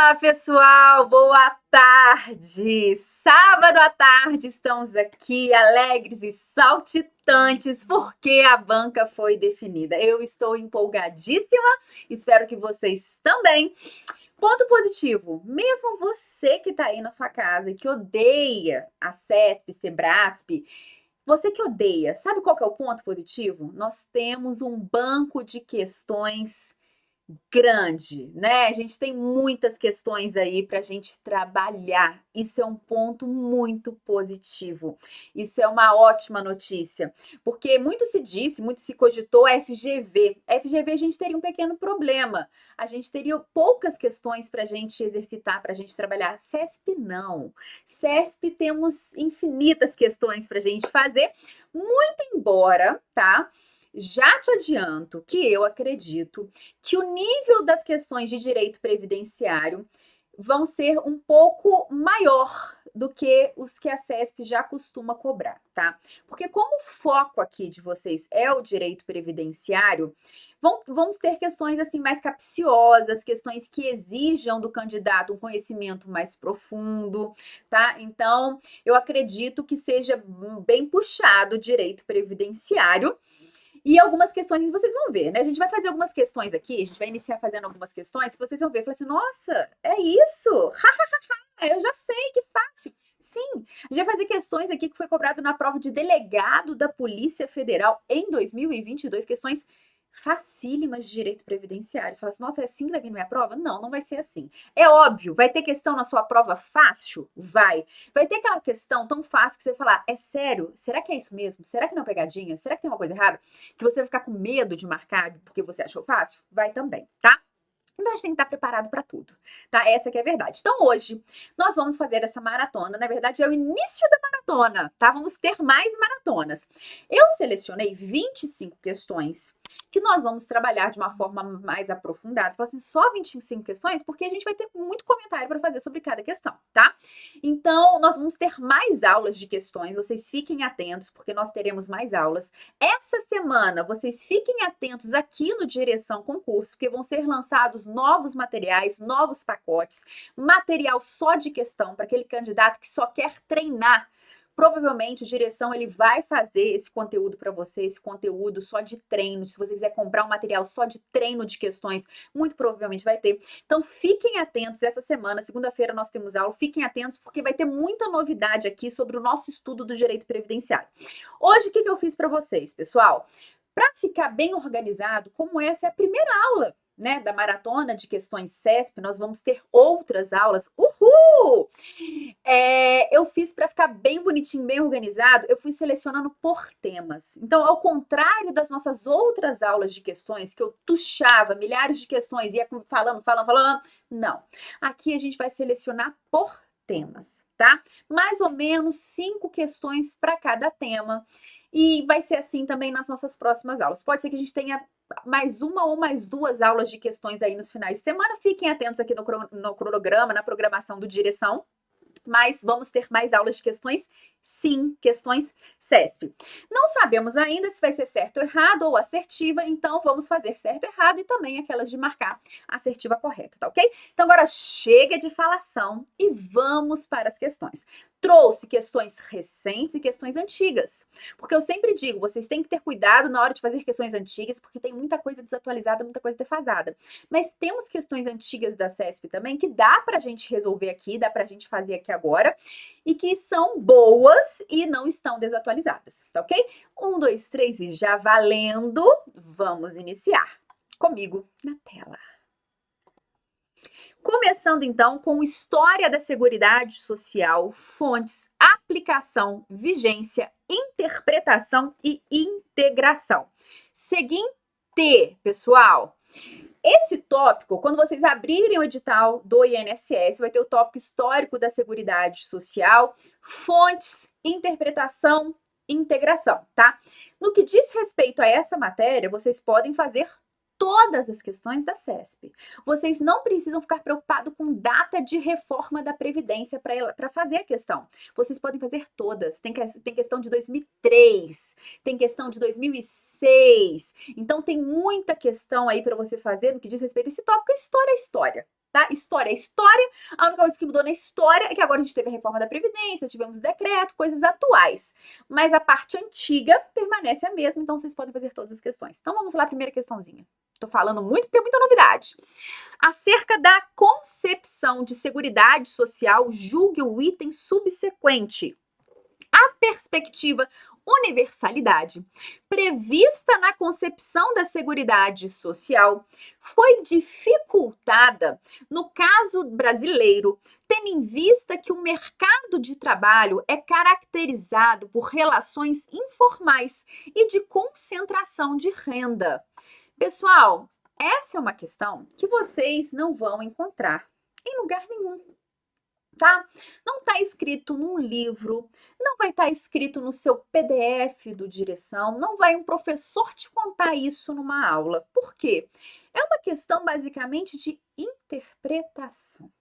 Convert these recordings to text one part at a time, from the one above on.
Olá, pessoal! Boa tarde! Sábado à tarde, estamos aqui alegres e saltitantes porque a banca foi definida. Eu estou empolgadíssima, espero que vocês também. Ponto positivo, mesmo você que está aí na sua casa e que odeia a CESP, Sebrasp, você que odeia, sabe qual que é o ponto positivo? Nós temos um banco de questões grande, né? A gente tem muitas questões aí para a gente trabalhar. Isso é um ponto muito positivo. Isso é uma ótima notícia, porque muito se disse, muito se cogitou a FGV. A FGV a gente teria um pequeno problema. A gente teria poucas questões para a gente exercitar, para a gente trabalhar. CESP não. CESP temos infinitas questões para a gente fazer, muito embora, tá? Já te adianto que eu acredito que o nível das questões de direito previdenciário vão ser um pouco maior do que os que a CESP já costuma cobrar, tá? Porque como o foco aqui de vocês é o direito previdenciário, vamos ter questões assim mais capciosas, questões que exijam do candidato um conhecimento mais profundo, tá? Então, eu acredito que seja bem puxado o direito previdenciário. E algumas questões vocês vão ver, né? A gente vai fazer algumas questões aqui, a gente vai iniciar fazendo algumas questões que vocês vão ver. Falar assim, nossa, é isso? Eu já sei, que fácil. Sim, a gente vai fazer questões aqui que foi cobrado na prova de delegado da Polícia Federal em 2022, questões facílimas de direito previdenciário. Você fala assim, nossa, é assim que vai vir na minha prova? Não, não vai ser assim. É óbvio, vai ter questão na sua prova fácil? Vai. Vai ter aquela questão tão fácil que você vai falar, é sério? Será que é isso mesmo? Será que não é pegadinha? Será que tem uma coisa errada? Que você vai ficar com medo de marcar porque você achou fácil? Vai também, tá? Então, a gente tem que estar preparado para tudo, tá? Essa que é a verdade. Então, hoje, nós vamos fazer essa maratona. Na verdade, é o início da maratona, tá? Vamos ter mais maratonas. Eu selecionei 25 questões que nós vamos trabalhar de uma forma mais aprofundada. Você fala assim, só 25 questões? Porque a gente vai ter muito comentário para fazer sobre cada questão, tá? Então, nós vamos ter mais aulas de questões. Vocês fiquem atentos, porque nós teremos mais aulas. Essa semana, vocês fiquem atentos aqui no Direção Concurso, porque vão ser lançados novos materiais, novos pacotes, material só de questão para aquele candidato que só quer treinar. Provavelmente o Direção ele vai fazer esse conteúdo para você, esse conteúdo só de treino. Se você quiser comprar um material só de treino de questões, muito provavelmente vai ter. Então fiquem atentos essa semana, segunda-feira nós temos aula, fiquem atentos porque vai ter muita novidade aqui sobre o nosso estudo do direito previdenciário. Hoje o que eu fiz para vocês, pessoal? Para ficar bem organizado, como essa é a primeira aula, né, da maratona de questões CESP, nós vamos ter outras aulas. Uhul! Eu fiz para ficar bem bonitinho, bem organizado, eu fui selecionando por temas. Então, ao contrário das nossas outras aulas de questões, que eu tuchava milhares de questões, ia falando, não. Aqui a gente vai selecionar por temas, tá? Mais ou menos 5 questões para cada tema. E vai ser assim também nas nossas próximas aulas. Pode ser que a gente tenha mais uma ou mais duas aulas de questões aí nos finais de semana. Fiquem atentos aqui no cronograma, na programação do Direção. Mas vamos ter mais aulas de questões, sim, questões CESP. Não sabemos ainda se vai ser certo ou errado ou assertiva, então vamos fazer certo ou errado e também aquelas de marcar a assertiva correta, tá ok? Então agora chega de falação e vamos para as questões. Trouxe questões recentes e questões antigas, porque eu sempre digo, vocês têm que ter cuidado na hora de fazer questões antigas, porque tem muita coisa desatualizada, muita coisa defasada. Mas temos questões antigas da CESP também que dá pra gente resolver aqui, dá pra gente fazer aqui agora, e que são boas e não estão desatualizadas, tá ok? 1, 2, 3 e já valendo, vamos iniciar comigo na tela. Começando então com História da Seguridade Social, fontes, aplicação, vigência, interpretação e integração. Seguinte, pessoal, esse tópico, quando vocês abrirem o edital do INSS, vai ter o tópico Histórico da Seguridade Social, fontes, interpretação, integração, tá? No que diz respeito a essa matéria, vocês podem fazer todas as questões da CESP. Vocês não precisam ficar preocupados com data de reforma da Previdência para fazer a questão. Vocês podem fazer todas. Tem questão de 2003, tem questão de 2006. Então, tem muita questão aí para você fazer no que diz respeito a esse tópico. História é história, tá? História é história, a única coisa que mudou na história é que agora a gente teve a reforma da Previdência, tivemos decreto, coisas atuais. Mas a parte antiga permanece a mesma, então vocês podem fazer todas as questões. Então vamos lá, primeira questãozinha. Tô falando muito porque é muita novidade. Acerca da concepção de seguridade social, julgue o item subsequente. A perspectiva universalidade prevista na concepção da seguridade social foi dificultada no caso brasileiro, tendo em vista que o mercado de trabalho é caracterizado por relações informais e de concentração de renda. Pessoal, essa é uma questão que vocês não vão encontrar em lugar nenhum. Tá? Não está escrito num livro, não vai estar escrito no seu PDF do direção, não vai um professor te contar isso numa aula. Por quê? É uma questão basicamente de interpretação,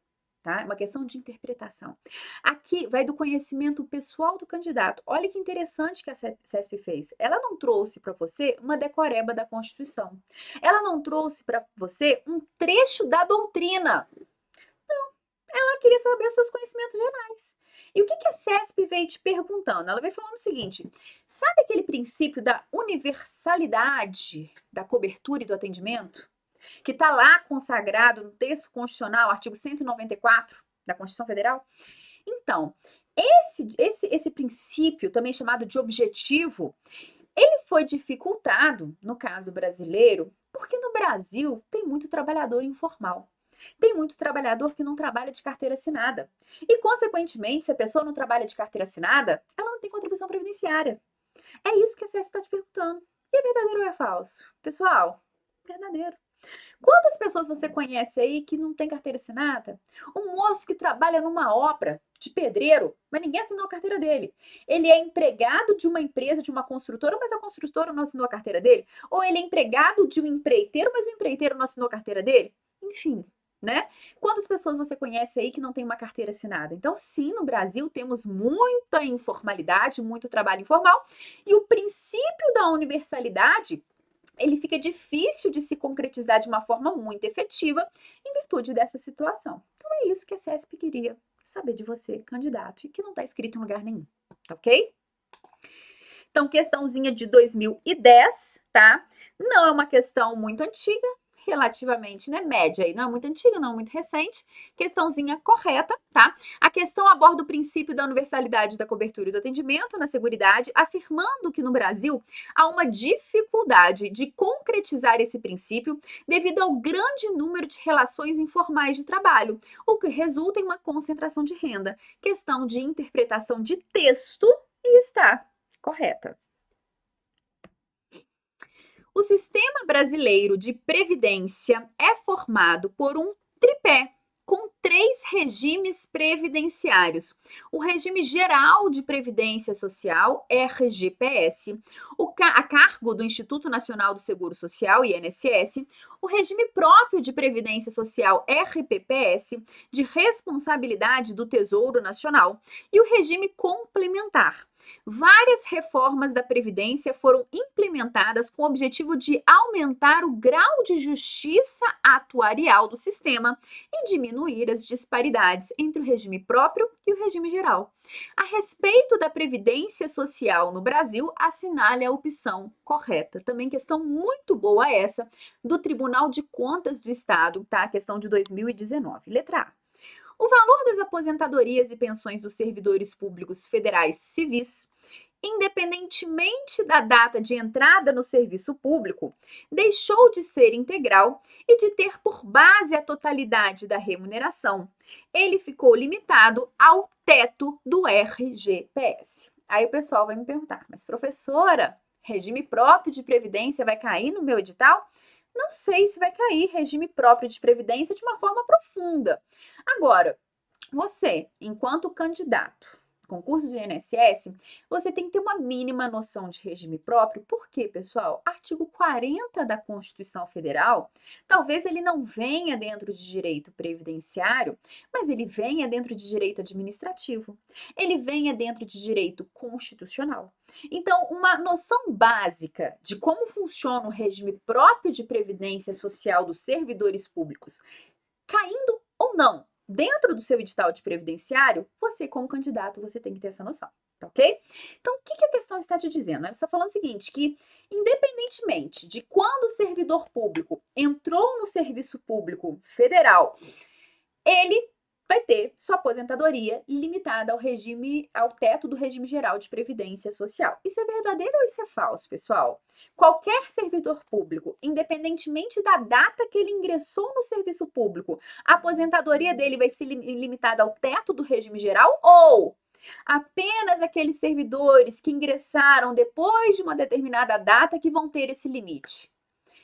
tá? É uma questão de interpretação. Aqui vai do conhecimento pessoal do candidato. Olha que interessante que a CESP fez. Ela não trouxe para você uma decoreba da Constituição. Ela não trouxe para você um trecho da doutrina. Ela queria saber seus conhecimentos gerais. E o que a CESP veio te perguntando? Ela veio falando o seguinte: sabe aquele princípio da universalidade da cobertura e do atendimento? Que está lá consagrado no texto constitucional, artigo 194 da Constituição Federal? Então, esse princípio, também chamado de objetivo, ele foi dificultado, no caso brasileiro, porque no Brasil tem muito trabalhador informal. Tem muito trabalhador que não trabalha de carteira assinada. E, consequentemente, se a pessoa não trabalha de carteira assinada, ela não tem contribuição previdenciária. É isso que a CES está te perguntando. E é verdadeiro ou é falso? Pessoal, verdadeiro. Quantas pessoas você conhece aí que não tem carteira assinada? Um moço que trabalha numa obra de pedreiro, mas ninguém assinou a carteira dele. Ele é empregado de uma empresa, de uma construtora, mas a construtora não assinou a carteira dele. Ou ele é empregado de um empreiteiro, mas o empreiteiro não assinou a carteira dele. Enfim, né? Quantas pessoas você conhece aí que não tem uma carteira assinada? Então, sim, no Brasil temos muita informalidade, muito trabalho informal, e o princípio da universalidade, ele fica difícil de se concretizar de uma forma muito efetiva em virtude dessa situação. Então, é isso que a CESP queria saber de você, candidato, e que não está escrito em lugar nenhum, tá ok? Então, questãozinha de 2010, tá? Não é uma questão muito antiga, relativamente, né, média aí, não é muito antiga, não é muito recente, questãozinha correta, tá? A questão aborda o princípio da universalidade da cobertura e do atendimento na seguridade, afirmando que no Brasil há uma dificuldade de concretizar esse princípio devido ao grande número de relações informais de trabalho, o que resulta em uma concentração de renda. Questão de interpretação de texto e está correta. O sistema brasileiro de previdência é formado por um tripé com 3 regimes previdenciários. O regime geral de previdência social, RGPS, a cargo do Instituto Nacional do Seguro Social, INSS, o regime próprio de previdência social, RPPS, de responsabilidade do Tesouro Nacional, e o regime complementar. Várias reformas da Previdência foram implementadas com o objetivo de aumentar o grau de justiça atuarial do sistema e diminuir as disparidades entre o regime próprio e o regime geral. A respeito da Previdência Social no Brasil, assinale a opção correta. Também questão muito boa essa do Tribunal de Contas do Estado, tá? Questão de 2019. Letra A. O valor das aposentadorias e pensões dos servidores públicos federais civis, independentemente da data de entrada no serviço público, deixou de ser integral e de ter por base a totalidade da remuneração. Ele ficou limitado ao teto do RGPS. Aí o pessoal vai me perguntar, mas professora, regime próprio de previdência vai cair no meu edital? Não sei se vai cair regime próprio de previdência de uma forma profunda. Agora, você, enquanto candidato, concurso do INSS, você tem que ter uma mínima noção de regime próprio. Por quê, pessoal? Artigo 40 da Constituição Federal, talvez ele não venha dentro de direito previdenciário, mas ele venha dentro de direito administrativo. Ele venha dentro de direito constitucional. Então, uma noção básica de como funciona o regime próprio de previdência social dos servidores públicos, caindo ou não dentro do seu edital de previdenciário, você, como candidato, você tem que ter essa noção, tá ok? Então, o que a questão está te dizendo? Ela está falando o seguinte, que independentemente de quando o servidor público entrou no serviço público federal, ele vai ter sua aposentadoria limitada ao teto do regime geral de previdência social. Isso é verdadeiro ou isso é falso, pessoal? Qualquer servidor público, independentemente da data que ele ingressou no serviço público, a aposentadoria dele vai ser limitada ao teto do regime geral ou apenas aqueles servidores que ingressaram depois de uma determinada data que vão ter esse limite?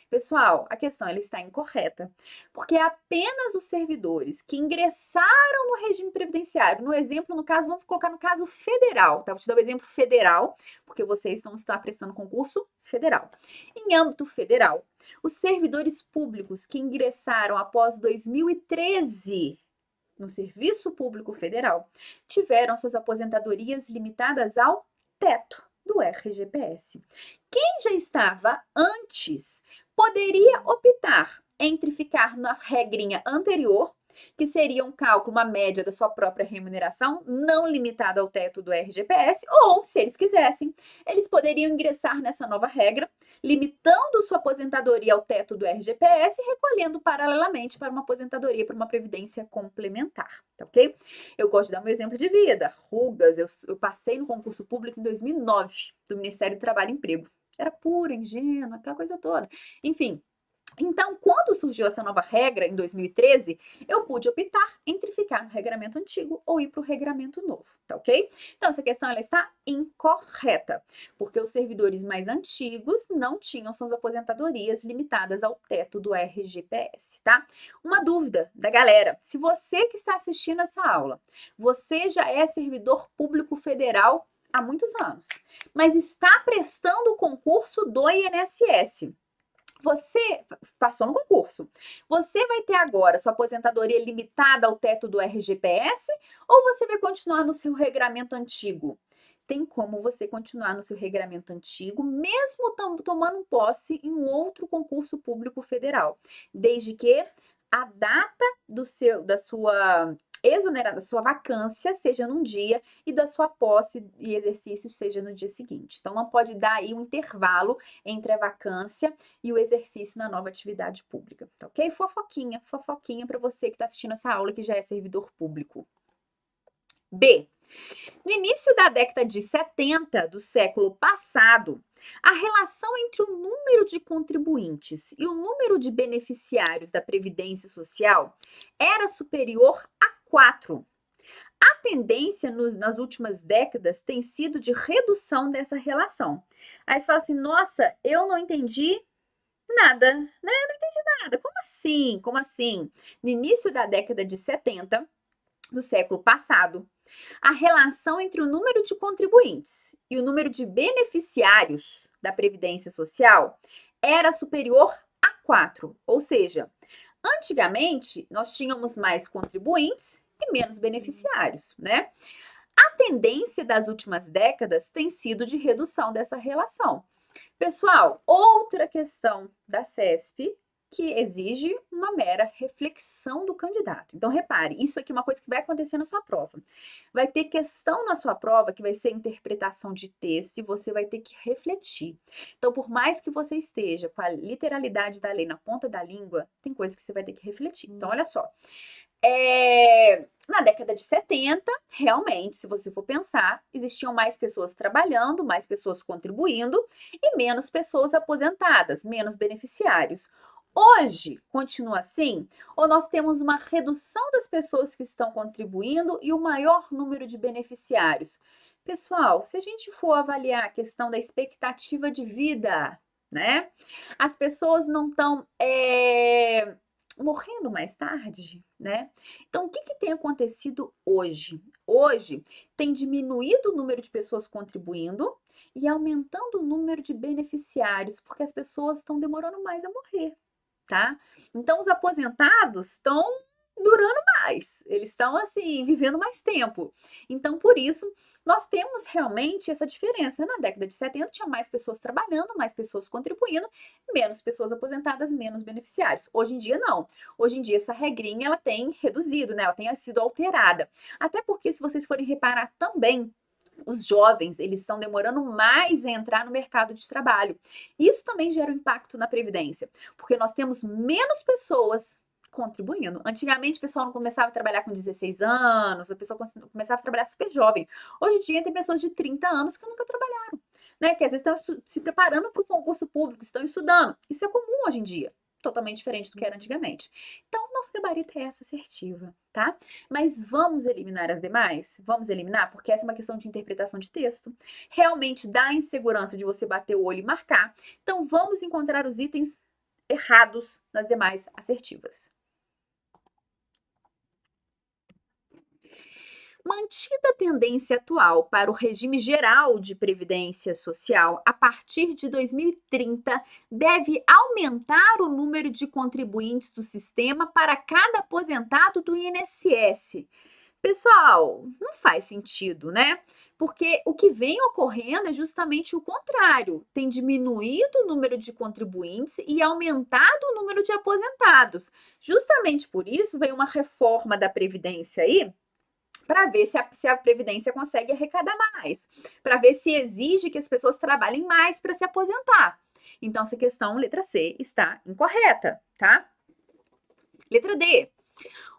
Pessoal, a questão ela está incorreta, porque apenas os servidores que ingressaram no regime previdenciário, no exemplo, no caso, vamos colocar no caso federal, tá? Vou te dar o exemplo federal, porque vocês estão prestando concurso federal. Em âmbito federal, os servidores públicos que ingressaram após 2013 no Serviço Público Federal tiveram suas aposentadorias limitadas ao teto do RGPS. Quem já estava antes poderia optar entre ficar na regrinha anterior, que seria um cálculo, uma média da sua própria remuneração, não limitada ao teto do RGPS, ou, se eles quisessem, eles poderiam ingressar nessa nova regra, limitando sua aposentadoria ao teto do RGPS e recolhendo paralelamente para uma aposentadoria, para uma previdência complementar, tá ok? Eu gosto de dar meu exemplo de vida. Rugas, eu passei no concurso público em 2009, do Ministério do Trabalho e Emprego. Era pura, ingênua, aquela coisa toda. Enfim, então, quando surgiu essa nova regra, em 2013, eu pude optar entre ficar no regramento antigo ou ir para o regramento novo, tá ok? Então, essa questão ela está incorreta, porque os servidores mais antigos não tinham suas aposentadorias limitadas ao teto do RGPS, tá? Uma dúvida da galera, se você que está assistindo essa aula, você já é servidor público federal há muitos anos, mas está prestando o concurso do INSS. Você passou no concurso. Você vai ter agora sua aposentadoria limitada ao teto do RGPS ou você vai continuar no seu regramento antigo? Tem como você continuar no seu regramento antigo, mesmo tomando posse em um outro concurso público federal, desde que a data da sua exonerada, da sua vacância seja num dia e da sua posse e exercício seja no dia seguinte. Então, não pode dar aí um intervalo entre a vacância e o exercício na nova atividade pública, tá ok? Fofoquinha para você que está assistindo essa aula que já é servidor público. B. No início da década de 70 do século passado, a relação entre o número de contribuintes e o número de beneficiários da Previdência Social era superior a 4. A tendência nas últimas décadas tem sido de redução dessa relação. Aí você fala assim, nossa, eu não entendi nada, né? Eu não entendi nada. Como assim? Como assim? No início da década de 70 do século passado, a relação entre o número de contribuintes e o número de beneficiários da Previdência Social era superior a 4. Ou seja, antigamente nós tínhamos mais contribuintes e menos beneficiários, né? A tendência das últimas décadas tem sido de redução dessa relação. Pessoal, outra questão da CESP que exige uma mera reflexão do candidato. Então, repare, isso aqui é uma coisa que vai acontecer na sua prova. Vai ter questão na sua prova que vai ser interpretação de texto e você vai ter que refletir. Então, por mais que você esteja com a literalidade da lei na ponta da língua, tem coisa que você vai ter que refletir. Então, olha só. Na década de 70, realmente, se você for pensar, existiam mais pessoas trabalhando, mais pessoas contribuindo e menos pessoas aposentadas, menos beneficiários. Hoje, continua assim? Ou nós temos uma redução das pessoas que estão contribuindo e o maior número de beneficiários? Pessoal, se a gente for avaliar a questão da expectativa de vida, né? As pessoas não estão morrendo mais tarde, né? Então, o que tem acontecido hoje? Hoje tem diminuído o número de pessoas contribuindo e aumentando o número de beneficiários, porque as pessoas estão demorando mais a morrer, tá? Então, os aposentados estão durando mais, eles estão assim, vivendo mais tempo. Então, por isso, nós temos realmente essa diferença. Na década de 70 tinha mais pessoas trabalhando, mais pessoas contribuindo, menos pessoas aposentadas, menos beneficiários. Hoje em dia não. Hoje em dia essa regrinha ela tem reduzido, né? Ela tem sido alterada. Até porque se vocês forem reparar também, os jovens, eles estão demorando mais a entrar no mercado de trabalho. Isso também gera um impacto na previdência, porque nós temos menos pessoas contribuindo. Antigamente, o pessoal não começava a trabalhar com 16 anos, a pessoa começava a trabalhar super jovem. Hoje em dia, tem pessoas de 30 anos que nunca trabalharam, né? Que às vezes estão se preparando para o concurso público, estão estudando. Isso é comum hoje em dia. Totalmente diferente do que era antigamente. Então, nosso gabarito é essa assertiva, tá? Mas vamos eliminar as demais? Vamos eliminar? Porque essa é uma questão de interpretação de texto. Realmente dá insegurança de você bater o olho e marcar. Então, vamos encontrar os itens errados nas demais assertivas. Mantida a tendência atual para o regime geral de previdência social, a partir de 2030, deve aumentar o número de contribuintes do sistema para cada aposentado do INSS. Pessoal, não faz sentido, né? Porque o que vem ocorrendo é justamente o contrário. Tem diminuído o número de contribuintes e aumentado o número de aposentados. Justamente por isso veio uma reforma da Previdência aí, para ver se a Previdência consegue arrecadar mais, para ver se exige que as pessoas trabalhem mais para se aposentar. Então, essa questão, letra C, está incorreta, tá? Letra D.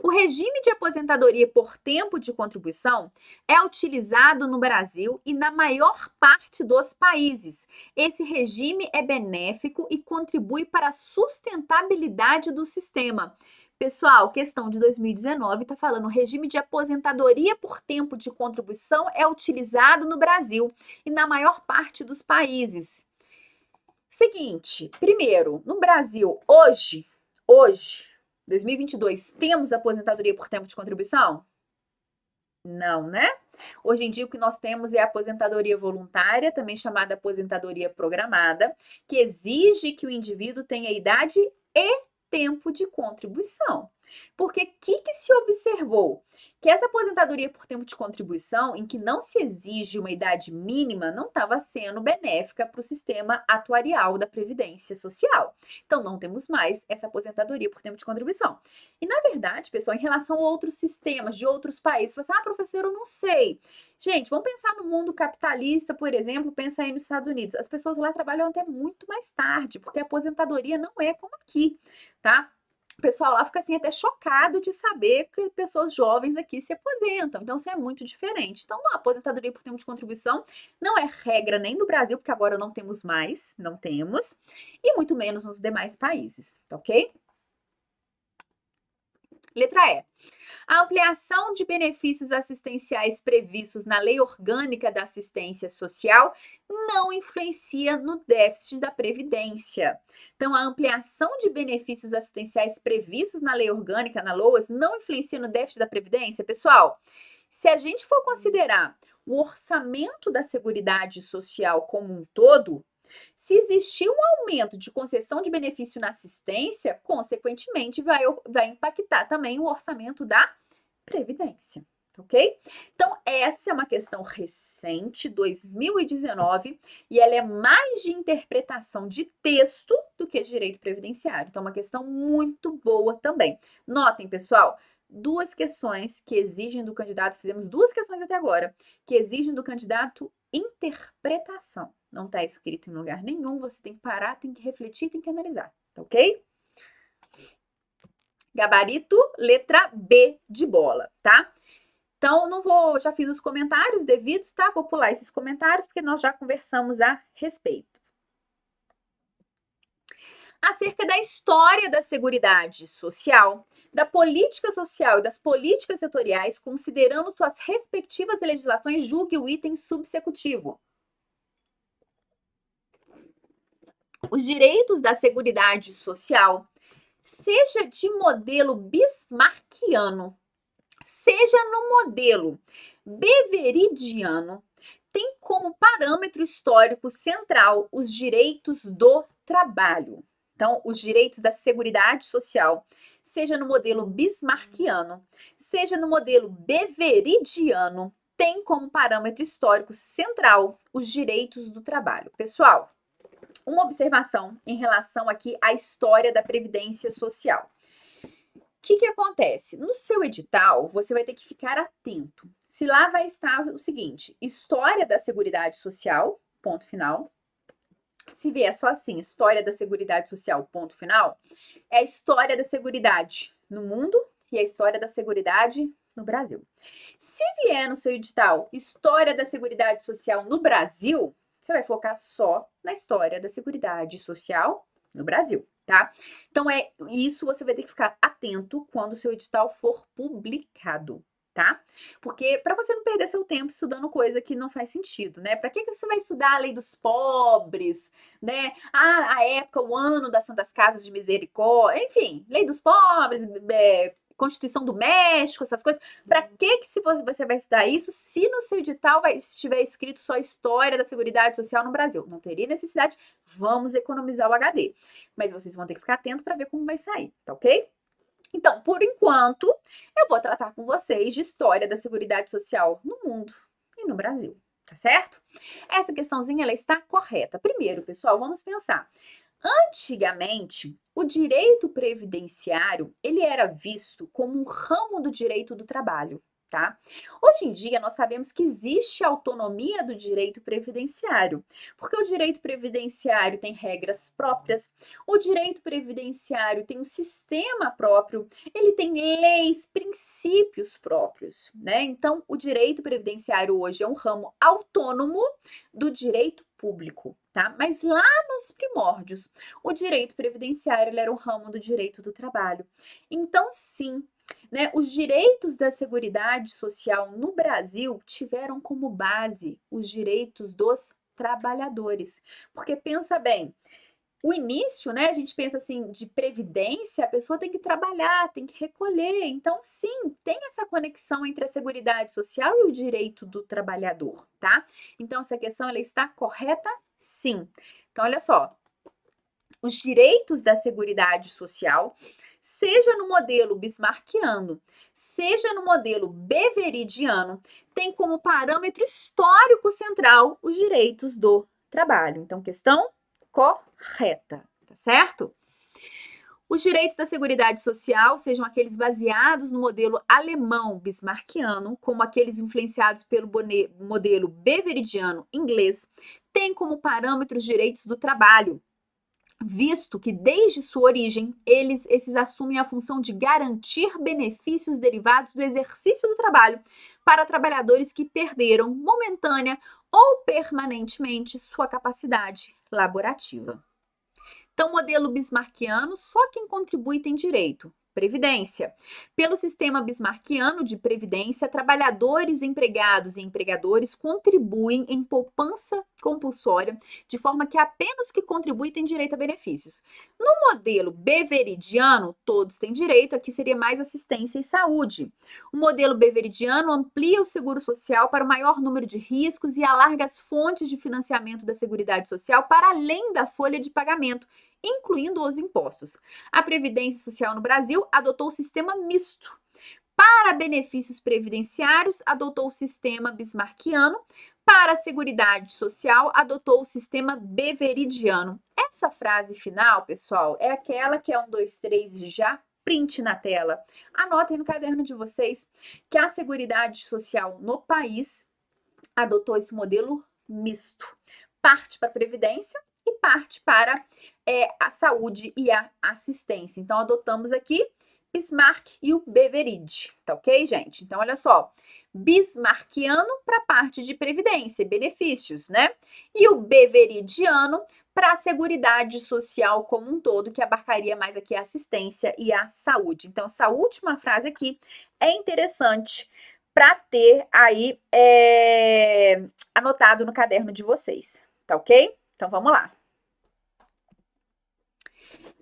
O regime de aposentadoria por tempo de contribuição é utilizado no Brasil e na maior parte dos países. Esse regime é benéfico e contribui para a sustentabilidade do sistema. Pessoal, questão de 2019 está falando: o regime de aposentadoria por tempo de contribuição é utilizado no Brasil e na maior parte dos países. Seguinte, primeiro, no Brasil, hoje, 2022, temos aposentadoria por tempo de contribuição? Não, né? Hoje em dia, o que nós temos é a aposentadoria voluntária, também chamada aposentadoria programada, que exige que o indivíduo tenha idade e tempo de contribuição. Porque o que se observou? Que essa aposentadoria por tempo de contribuição, em que não se exige uma idade mínima, não estava sendo benéfica para o sistema atuarial da Previdência Social. Então, não temos mais essa aposentadoria por tempo de contribuição. E, na verdade, pessoal, em relação a outros sistemas de outros países, você fala assim: professor, eu não sei. Gente, vamos pensar no mundo capitalista, por exemplo, pensa aí nos Estados Unidos. As pessoas lá trabalham até muito mais tarde, porque a aposentadoria não é como aqui, tá? O pessoal lá fica assim até chocado de saber que pessoas jovens aqui se aposentam. Então, isso é muito diferente. Então, a aposentadoria por tempo de contribuição não é regra nem no Brasil, porque agora não temos mais, não temos, e muito menos nos demais países, tá ok? Letra E. A ampliação de benefícios assistenciais previstos na Lei Orgânica da Assistência Social não influencia no déficit da Previdência. Então, a ampliação de benefícios assistenciais previstos na Lei Orgânica, na LOAS, não influencia no déficit da Previdência? Pessoal, se a gente for considerar o orçamento da Seguridade Social como um todo, se existir um aumento de concessão de benefício na assistência, consequentemente vai impactar também o orçamento da Previdência, ok? Então, essa é uma questão recente, 2019, e ela é mais de interpretação de texto do que de direito previdenciário. Então, é uma questão muito boa também. Notem, pessoal, duas questões que exigem do candidato, fizemos duas questões até agora, que exigem do candidato interpretação. Não está escrito em lugar nenhum, você tem que parar, tem que refletir, tem que analisar, tá ok? Gabarito, letra B de bola, tá? Então, não vou, já fiz os comentários devidos, tá? Vou pular esses comentários, porque nós já conversamos a respeito. Acerca da história da Seguridade Social, da política social e das políticas setoriais, considerando suas respectivas legislações, julgue o item subsecutivo. Os direitos da Seguridade Social, seja de modelo bismarckiano, seja no modelo beveridiano, tem como parâmetro histórico central os direitos do trabalho. Então, os direitos da Seguridade Social, seja no modelo bismarckiano, seja no modelo beveridiano, tem como parâmetro histórico central os direitos do trabalho. Pessoal, uma observação em relação aqui à história da Previdência Social. O que acontece? No seu edital, você vai ter que ficar atento. Se lá vai estar o seguinte, História da Seguridade Social, ponto final. Se vier só assim, História da Seguridade Social, ponto final, é a história da Seguridade no mundo e a história da Seguridade no Brasil. Se vier no seu edital História da Seguridade Social no Brasil, você vai focar só na história da Seguridade Social no Brasil, tá? Então, isso você vai ter que ficar atento quando o seu edital for publicado, tá? Porque para você não perder seu tempo estudando coisa que não faz sentido, né? Para que você vai estudar a lei dos pobres, né? A época, o ano das Santas Casas de Misericórdia, enfim, lei dos pobres, Constituição do México, essas coisas. Para que se você vai estudar isso se no seu edital estiver escrito só História da Seguridade Social no Brasil? Não teria necessidade, vamos economizar o HD. Mas vocês vão ter que ficar atentos para ver como vai sair, tá ok? Então, por enquanto, eu vou tratar com vocês de História da Seguridade Social no mundo e no Brasil, tá certo? Essa questãozinha, ela está correta. Primeiro, pessoal, vamos pensar. Antigamente, o direito previdenciário, ele era visto como um ramo do direito do trabalho, tá? Hoje em dia, nós sabemos que existe autonomia do direito previdenciário, porque o direito previdenciário tem regras próprias, o direito previdenciário tem um sistema próprio, ele tem leis, princípios próprios, né? Então, o direito previdenciário hoje é um ramo autônomo do direito público, tá? Mas lá nos primórdios, o direito previdenciário ele era um ramo do direito do trabalho. Então, sim, né, os direitos da Seguridade Social no Brasil tiveram como base os direitos dos trabalhadores. Porque pensa bem, o início, né, a gente pensa assim, de previdência, a pessoa tem que trabalhar, tem que recolher. Então, sim, tem essa conexão entre a Seguridade Social e o direito do trabalhador, tá? Então, essa questão, ela está correta? Sim. Então, olha só, os direitos da Seguridade Social, seja no modelo bismarckiano, seja no modelo beveridiano, tem como parâmetro histórico central os direitos do trabalho. Então, questão correta, tá certo? Os direitos da Seguridade Social, sejam aqueles baseados no modelo alemão bismarckiano, como aqueles influenciados pelo modelo beveridiano inglês, têm como parâmetro os direitos do trabalho, visto que desde sua origem, esses assumem a função de garantir benefícios derivados do exercício do trabalho para trabalhadores que perderam momentânea ou permanentemente sua capacidade laborativa. Então, modelo bismarckiano, só quem contribui tem direito. Previdência. Pelo sistema bismarckiano de previdência, trabalhadores, empregados e empregadores contribuem em poupança compulsória, de forma que apenas que contribui tem direito a benefícios. No modelo beveridiano, todos têm direito, aqui seria mais assistência e saúde. O modelo beveridiano amplia o seguro social para o maior número de riscos e alarga as fontes de financiamento da Seguridade Social para além da folha de pagamento, incluindo os impostos. A Previdência Social no Brasil adotou o sistema misto. Para benefícios previdenciários, adotou o sistema bismarckiano. Para a Seguridade Social, adotou o sistema beveridiano. Essa frase final, pessoal, é aquela que é 1, 2, 3 e já print na tela. Anotem no caderno de vocês que a Seguridade Social no país adotou esse modelo misto. Parte para a Previdência e parte para a saúde e a assistência. Então, adotamos aqui Bismarck e o Beveridge, tá ok, gente? Então, olha só, bismarckiano para a parte de previdência e benefícios, né? E o beveridiano para a Seguridade Social como um todo, que abarcaria mais aqui a assistência e a saúde. Então, essa última frase aqui é interessante para ter aí anotado no caderno de vocês, tá ok? Então, vamos lá.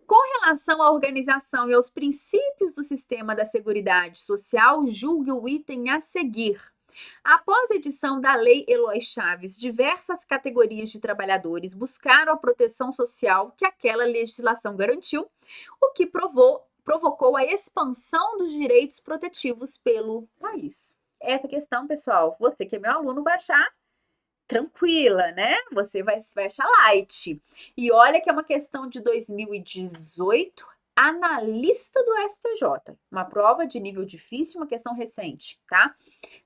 Com relação à organização e aos princípios do sistema da Seguridade Social, julgue o item a seguir. Após a edição da Lei Eloy Chaves, diversas categorias de trabalhadores buscaram a proteção social que aquela legislação garantiu, o que provocou a expansão dos direitos protetivos pelo país. Essa questão, pessoal, você que é meu aluno vai achar tranquila, né? Você vai achar light. E olha que é uma questão de 2018, analista do STJ. Uma prova de nível difícil, uma questão recente, tá?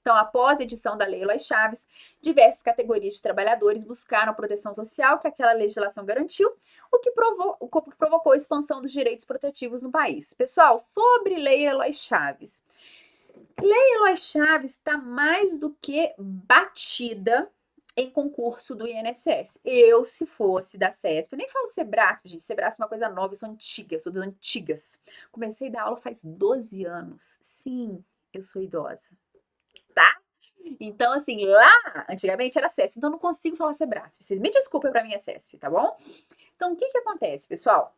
Então, após a edição da Lei Eloy Chaves, diversas categorias de trabalhadores buscaram a proteção social que aquela legislação garantiu, o que provocou a expansão dos direitos protetivos no país. Pessoal, sobre Lei Eloy Chaves. Lei Eloy Chaves está mais do que batida em concurso do INSS. Eu, se fosse da CESP, eu nem falo Sebrasp, gente. Sebrasp é uma coisa nova, eu sou antiga, eu sou das antigas. Comecei a dar aula faz 12 anos. Sim, eu sou idosa. Tá? Então, assim, lá, antigamente era CESP, então eu não consigo falar Sebrasp. Vocês me desculpem pra mim é CESP, tá bom? Então, o que que acontece, pessoal?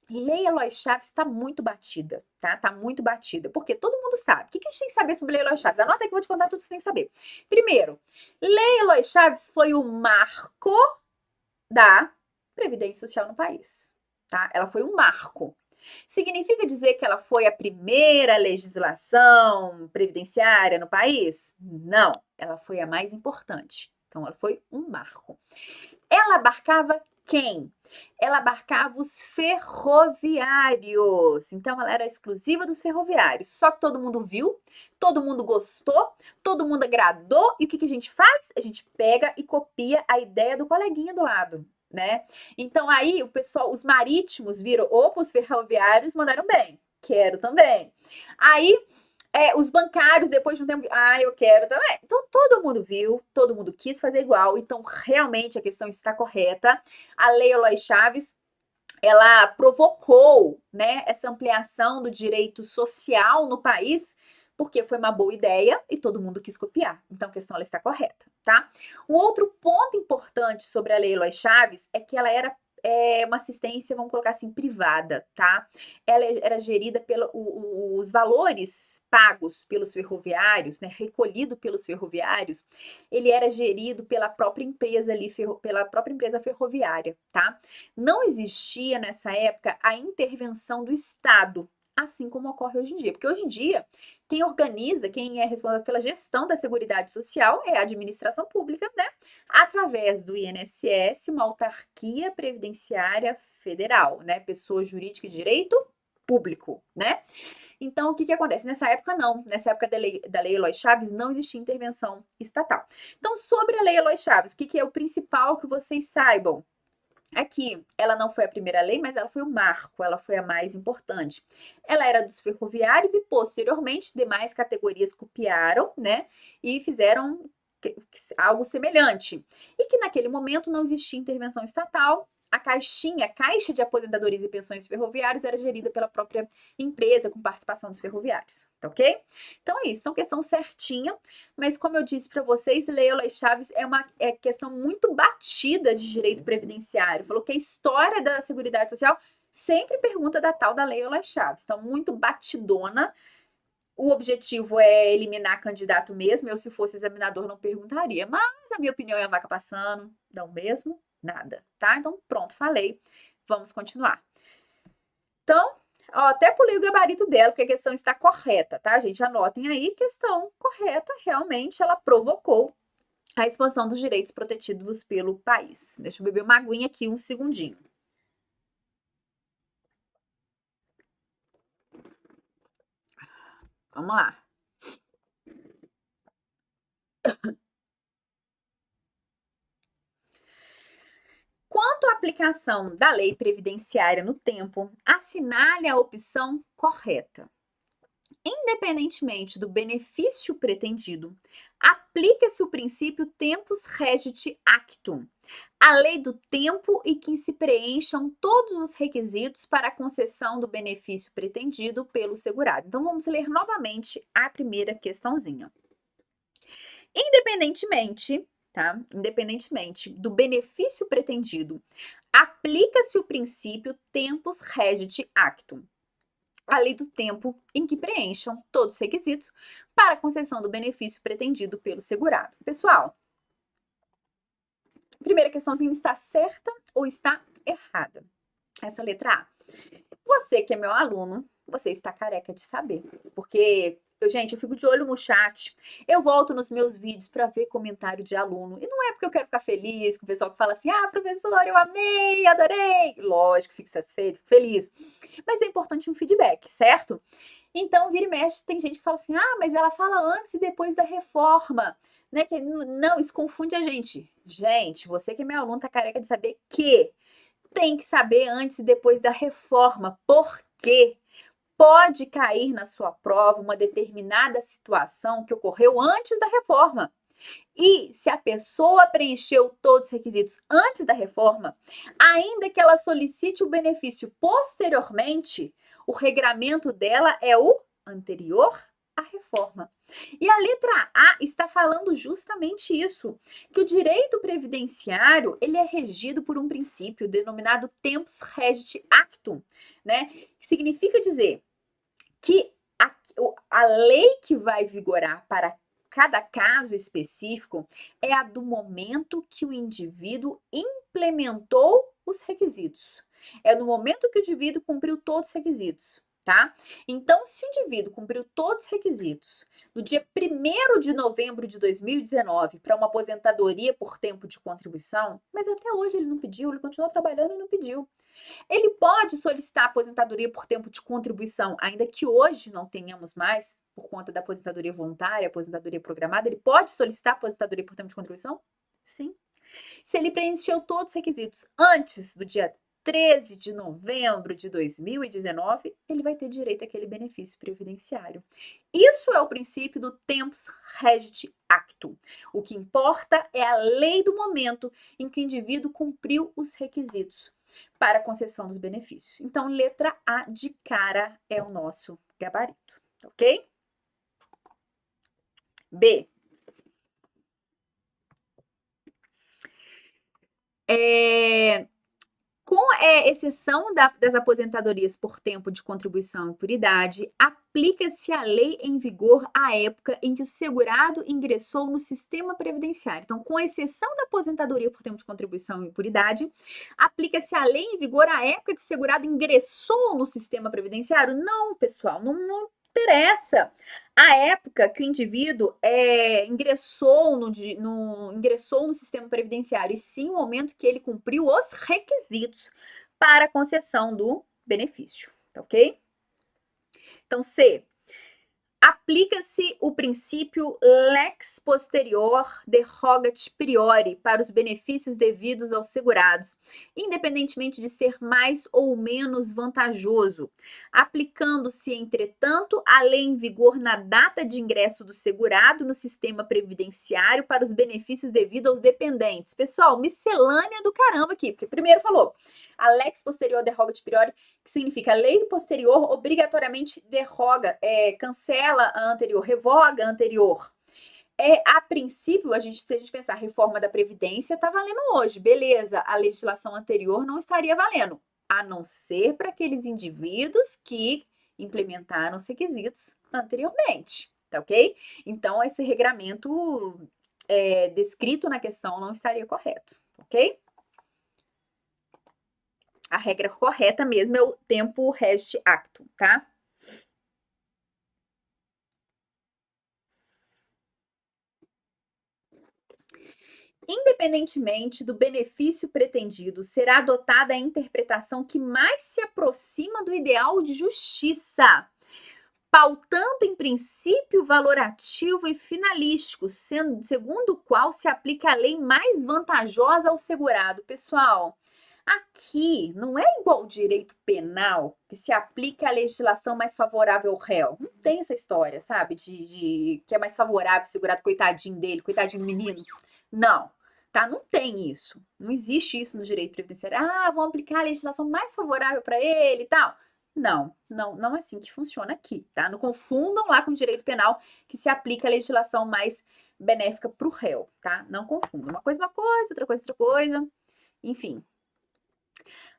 Lei Eloy Chaves está muito batida, tá? Tá muito batida, porque todo mundo sabe. O que que a gente tem que saber sobre Lei Eloy Chaves? Anota aí que eu vou te contar tudo que você tem que saber. Primeiro, Lei Eloy Chaves foi o marco da Previdência Social no país, tá? Ela foi um marco. Significa dizer que ela foi a primeira legislação previdenciária no país? Não, ela foi a mais importante. Então, ela foi um marco. Ela abarcava quem? Ela abarcava os ferroviários. Então, ela era exclusiva dos ferroviários. Só que todo mundo viu, todo mundo gostou, todo mundo agradou. E o que que a gente faz? A gente pega e copia a ideia do coleguinha do lado, né? Então, aí, o pessoal, os marítimos viram, opa, os ferroviários mandaram bem. Quero também. Aí, os bancários, depois de um tempo, eu quero também. Então, todo mundo viu, todo mundo quis fazer igual. Então, realmente, a questão está correta. A Lei Eloy Chaves, ela provocou, né, essa ampliação do direito social no país, porque foi uma boa ideia e todo mundo quis copiar. Então, a questão ela está correta, tá? Um outro ponto importante sobre a Lei Eloy Chaves é que ela era uma assistência, vamos colocar assim, privada, tá? Ela era gerida os valores pagos pelos ferroviários, né, recolhido pelos ferroviários, ele era gerido pela própria empresa ali, pela própria empresa ferroviária, tá? Não existia nessa época a intervenção do Estado, assim como ocorre hoje em dia, porque hoje em dia quem organiza, quem é responsável pela gestão da Seguridade Social é a administração pública, né? Através do INSS, uma autarquia previdenciária federal, né? Pessoa jurídica de direito público, né? Então, o que que acontece? Nessa época, não. Nessa época da Lei Eloy Chaves, não existia intervenção estatal. Então, sobre a Lei Eloy Chaves, o que que é o principal que vocês saibam? Aqui, ela não foi a primeira lei, mas ela foi o marco, ela foi a mais importante. Ela era dos ferroviários e, posteriormente, demais categorias copiaram, né, e fizeram algo semelhante. E que naquele momento não existia intervenção estatal, a Caixa de Aposentadorias e Pensões Ferroviários era gerida pela própria empresa, com participação dos ferroviários, tá ok? Então é isso, então questão certinha, mas como eu disse para vocês, Lei Eloy Chaves é uma questão muito batida de direito previdenciário, falou que a história da Seguridade Social sempre pergunta da tal da Lei Eloy Chaves, então muito batidona. O objetivo é eliminar candidato mesmo. Eu, se fosse examinador, não perguntaria. Mas a minha opinião é a vaca passando. Dá o mesmo? Nada, tá? Então, pronto, falei. Vamos continuar. Então, até pulei o gabarito dela, porque a questão está correta, tá, gente? Anotem aí, questão correta. Realmente, ela provocou a expansão dos direitos protegidos pelo país. Deixa eu beber uma aguinha aqui, um segundinho. Vamos lá. Quanto à aplicação da lei previdenciária no tempo, assinale a opção correta. Independentemente do benefício pretendido, aplica-se o princípio tempus regit actum, a lei do tempo e que se preencham todos os requisitos para a concessão do benefício pretendido pelo segurado. Então, vamos ler novamente a primeira questãozinha. Independentemente do benefício pretendido, aplica-se o princípio tempus regit actum, a lei do tempo em que preencham todos os requisitos para a concessão do benefício pretendido pelo segurado. Pessoal, primeira questãozinha, está certa ou está errada? Essa letra A. Você que é meu aluno, você está careca de saber, porque gente, eu fico de olho no chat, eu volto nos meus vídeos para ver comentário de aluno, e não é porque eu quero ficar feliz com o pessoal que fala assim, ah, professor, eu amei, adorei, lógico, fico satisfeito, fico feliz, mas é importante um feedback, certo? Então, vira e mexe, tem gente que fala assim, ah, mas ela fala antes e depois da reforma, né, que não, isso confunde a gente. Gente, você que é meu aluno tá careca de saber que tem que saber antes e depois da reforma, porque pode cair na sua prova uma determinada situação que ocorreu antes da reforma. E se a pessoa preencheu todos os requisitos antes da reforma, ainda que ela solicite o benefício posteriormente, o regramento dela é o anterior à reforma. E a letra A está falando justamente isso, que o direito previdenciário, ele é regido por um princípio denominado tempus regit actum, né? Que significa dizer que a lei que vai vigorar para cada caso específico é a do momento que o indivíduo implementou os requisitos. É no momento que o indivíduo cumpriu todos os requisitos, tá? Então, se o indivíduo cumpriu todos os requisitos no dia 1º de novembro de 2019 para uma aposentadoria por tempo de contribuição, mas até hoje ele não pediu, ele continuou trabalhando e não pediu. Ele pode solicitar aposentadoria por tempo de contribuição, ainda que hoje não tenhamos mais, por conta da aposentadoria voluntária, aposentadoria programada, ele pode solicitar aposentadoria por tempo de contribuição? Sim. Se ele preencheu todos os requisitos antes do dia 13 de novembro de 2019, ele vai ter direito àquele benefício previdenciário. Isso é o princípio do tempus regit actum. O que importa é a lei do momento em que o indivíduo cumpriu os requisitos para a concessão dos benefícios. Então, letra A de cara é o nosso gabarito, ok? B. Com exceção das aposentadorias por tempo de contribuição e por idade, aplica-se a lei em vigor à época em que o segurado ingressou no sistema previdenciário. Então, com exceção da aposentadoria por tempo de contribuição e por idade, aplica-se a lei em vigor à época que o segurado ingressou no sistema previdenciário? Não, pessoal, não interessa. A época que o indivíduo ingressou no sistema previdenciário, e sim o momento que ele cumpriu os requisitos para a concessão do benefício, tá ok? Então, C. Aplica-se o princípio lex posterior derogat priori para os benefícios devidos aos segurados, independentemente de ser mais ou menos vantajoso, aplicando-se, entretanto, a lei em vigor na data de ingresso do segurado no sistema previdenciário para os benefícios devidos aos dependentes. Pessoal, miscelânea do caramba aqui, porque primeiro falou a lex posterior derogat priori, que significa a lei posterior obrigatoriamente derroga, cancela a anterior, revoga a anterior. A princípio, se a gente pensar, a reforma da Previdência está valendo hoje, beleza, a legislação anterior não estaria valendo, a não ser para aqueles indivíduos que implementaram os requisitos anteriormente, tá ok? Então, esse regramento descrito na questão não estaria correto, ok? A regra correta mesmo é o tempo regit actum, tá? Independentemente do benefício pretendido, será adotada a interpretação que mais se aproxima do ideal de justiça, pautando em princípio valorativo e finalístico, segundo o qual se aplica a lei mais vantajosa ao segurado. Pessoal, aqui não é igual ao direito penal, que se aplica a legislação mais favorável ao réu. Não tem essa história, sabe? Que é mais favorável o segurado, coitadinho dele, coitadinho do menino. Não, tá? Não tem isso. Não existe isso no direito previdenciário. Ah, vão aplicar a legislação mais favorável para ele e tal. Não é assim que funciona aqui, tá? Não confundam lá com o direito penal, que se aplica a legislação mais benéfica para o réu, tá? Não confundam. Uma coisa, outra coisa. Enfim.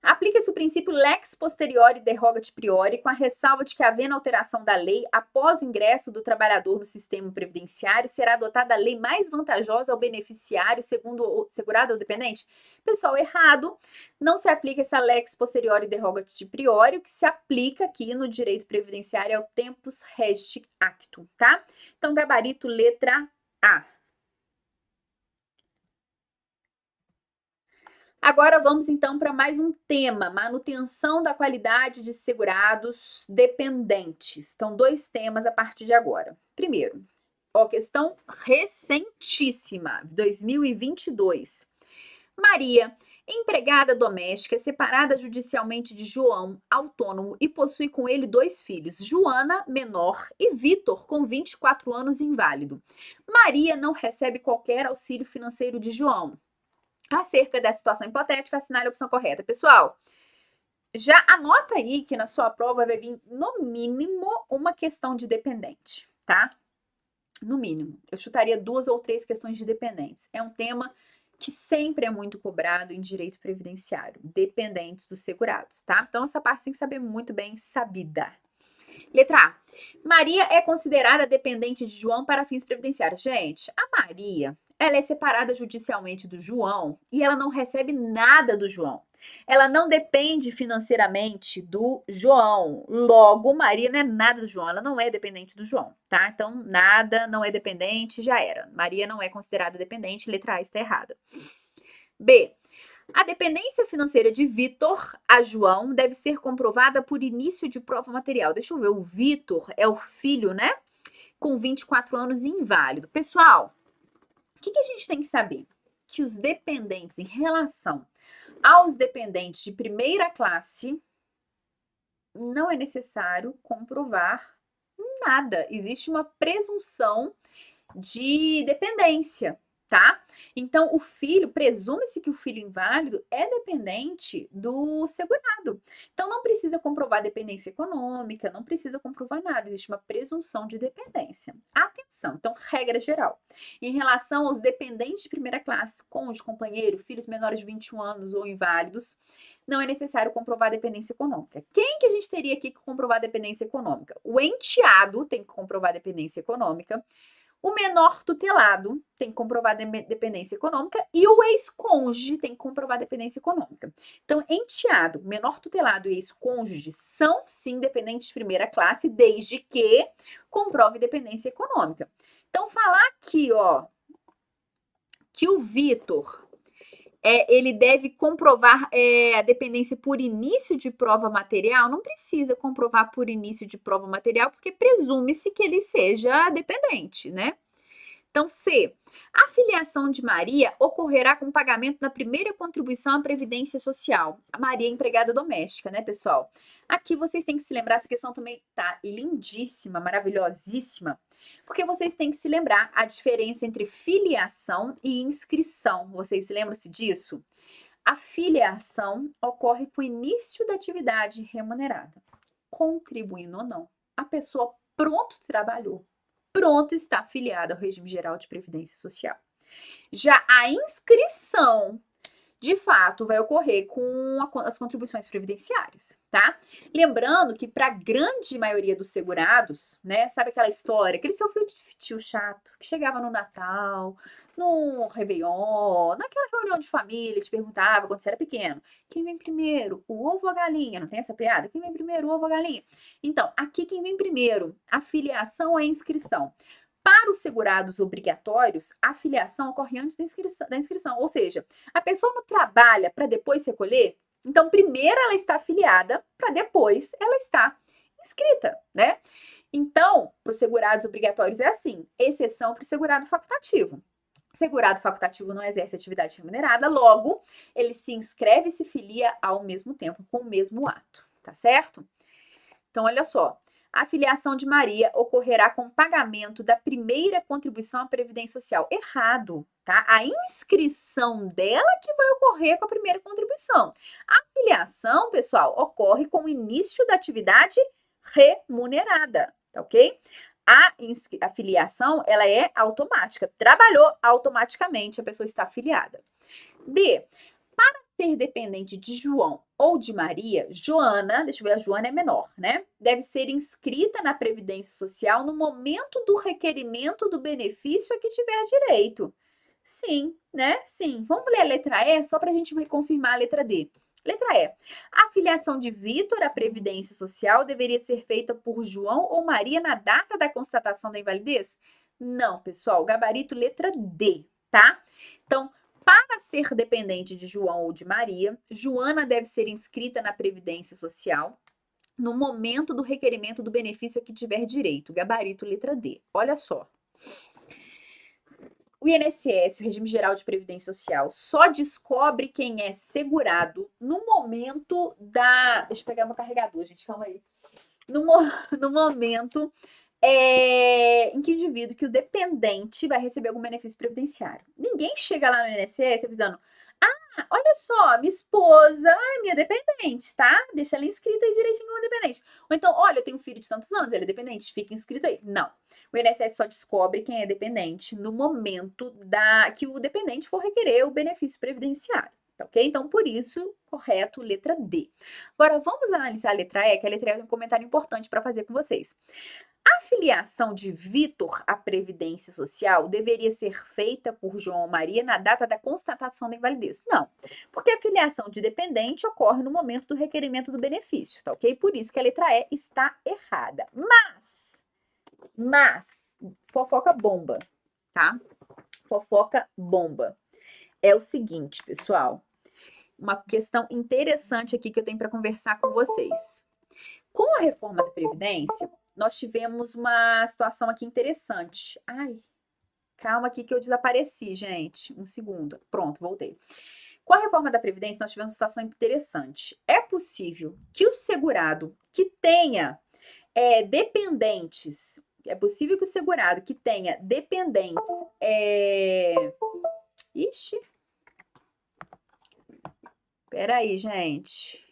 Aplica-se o princípio lex posteriori derogati priori, com a ressalva de que, havendo alteração da lei, após o ingresso do trabalhador no sistema previdenciário, será adotada a lei mais vantajosa ao beneficiário, segundo o segurado ou dependente. Pessoal, errado. Não se aplica essa lex posteriori derogati priori. O que se aplica aqui no direito previdenciário é o tempus regit actum, tá? Então, gabarito letra A. Agora vamos então para mais um tema, manutenção da qualidade de segurados dependentes. Então, 2 temas a partir de agora. Primeiro, questão recentíssima, 2022. Maria, empregada doméstica, separada judicialmente de João, autônomo, e possui com ele 2 filhos, Joana, menor, e Vitor, com 24 anos, inválido. Maria não recebe qualquer auxílio financeiro de João. Acerca da situação hipotética, assinale a opção correta. Pessoal, já anota aí que na sua prova vai vir, no mínimo, uma questão de dependente, tá? No mínimo. Eu chutaria 2 ou 3 questões de dependentes. É um tema que sempre é muito cobrado em direito previdenciário. Dependentes dos segurados, tá? Então, essa parte tem que saber muito bem sabida. Letra A. Maria é considerada dependente de João para fins previdenciários. Gente, a Maria, ela é separada judicialmente do João e ela não recebe nada do João. Ela não depende financeiramente do João. Logo, Maria não é nada do João, ela não é dependente do João, tá? Então, nada, não é dependente, já era. Maria não é considerada dependente, letra A está errada. B. A dependência financeira de Vitor a João deve ser comprovada por início de prova material. Deixa eu ver, o Vitor é o filho, né? Com 24 anos e inválido. Pessoal, o que a gente tem que saber? Que os dependentes, em relação aos dependentes de primeira classe, não é necessário comprovar nada. Existe uma presunção de dependência, tá? Então, o filho, presume-se que o filho inválido é dependente do segurado. Então, não precisa comprovar dependência econômica, não precisa comprovar nada, existe uma presunção de dependência. Atenção, então, regra geral. Em relação aos dependentes de primeira classe, cônjuge, companheiro, filhos menores de 21 anos ou inválidos, não é necessário comprovar dependência econômica. Quem que a gente teria aqui que comprovar dependência econômica? O enteado tem que comprovar dependência econômica, o menor tutelado tem que comprovar dependência econômica e o ex-cônjuge tem que comprovar dependência econômica. Então, enteado, menor tutelado e ex-cônjuge são, sim, dependentes de primeira classe, desde que comprove dependência econômica. Então, falar aqui, que o Vitor, ele deve comprovar a dependência por início de prova material, não precisa comprovar por início de prova material, porque presume-se que ele seja dependente, né? Então, C. A filiação de Maria ocorrerá com pagamento da primeira contribuição à Previdência Social. A Maria é empregada doméstica, né, pessoal? Aqui vocês têm que se lembrar, essa questão também tá lindíssima, maravilhosíssima, porque vocês têm que se lembrar a diferença entre filiação e inscrição. Vocês lembram-se disso? A filiação ocorre com o início da atividade remunerada, contribuindo ou não. A pessoa pronto trabalhou, pronto está afiliada ao regime geral de previdência social. Já a inscrição, de fato, vai ocorrer com as contribuições previdenciárias, tá? Lembrando que para a grande maioria dos segurados, né, sabe aquela história, aquele seu tio chato que chegava no Natal, no Réveillon, naquela reunião de família, te perguntava quando você era pequeno, quem vem primeiro, o ovo ou a galinha? Não tem essa piada? Quem vem primeiro, o ovo ou a galinha? Então, aqui quem vem primeiro, a filiação ou a inscrição? Para os segurados obrigatórios, a filiação ocorre antes da inscrição, ou seja, a pessoa não trabalha para depois recolher, então primeiro ela está afiliada para depois ela está inscrita, né? Então, para os segurados obrigatórios é assim, exceção para o segurado facultativo. Segurado facultativo não exerce atividade remunerada, logo, ele se inscreve e se filia ao mesmo tempo, com o mesmo ato, tá certo? Então, olha só. A filiação de Maria ocorrerá com pagamento da primeira contribuição à Previdência Social. Errado, tá? A inscrição dela que vai ocorrer com a primeira contribuição. A filiação, pessoal, ocorre com o início da atividade remunerada, tá ok? A filiação, ela é automática. Trabalhou automaticamente, a pessoa está afiliada. D. Para ser dependente de João ou de Maria, Joana, deixa eu ver, a Joana é menor, né? Deve ser inscrita na Previdência Social no momento do requerimento do benefício a que tiver direito. Sim, né? Sim. Vamos ler a letra E só para a gente confirmar a letra D. Letra E. A filiação de Vitor à Previdência Social deveria ser feita por João ou Maria na data da constatação da invalidez? Não, pessoal. Gabarito letra D, tá? Então, para ser dependente de João ou de Maria, Joana deve ser inscrita na Previdência Social no momento do requerimento do benefício a que tiver direito. Gabarito letra D. Olha só. O INSS, o Regime Geral de Previdência Social, só descobre quem é segurado no momento da... Deixa eu pegar meu carregador, gente, calma aí. No momento em que o indivíduo, que o dependente, vai receber algum benefício previdenciário. Ninguém chega lá no INSS avisando: olha só, minha esposa é minha dependente, tá? Deixa ela inscrita aí direitinho como dependente. Ou então, olha, eu tenho um filho de tantos anos, ele é dependente, fica inscrito aí. Não. O INSS só descobre quem é dependente no momento que o dependente for requerer o benefício previdenciário. Tá, ok? Então, por isso, correto, letra D. Agora, vamos analisar a letra E, que a letra E tem um comentário importante para fazer com vocês. A filiação de Vitor à Previdência Social deveria ser feita por João ou Maria na data da constatação da invalidez? Não, porque a filiação de dependente ocorre no momento do requerimento do benefício, tá ok? Por isso que a letra E está errada. Mas, fofoca bomba, tá? Fofoca bomba. É o seguinte, pessoal, uma questão interessante aqui que eu tenho para conversar com vocês. Com a reforma da Previdência, nós tivemos uma situação aqui interessante. Ai, calma aqui que eu desapareci, gente. Um segundo. Pronto, voltei. Com a reforma da Previdência, nós tivemos uma situação interessante. É possível que o segurado que tenha dependentes, é possível que o segurado que tenha dependentes, Ixi. Peraí, gente.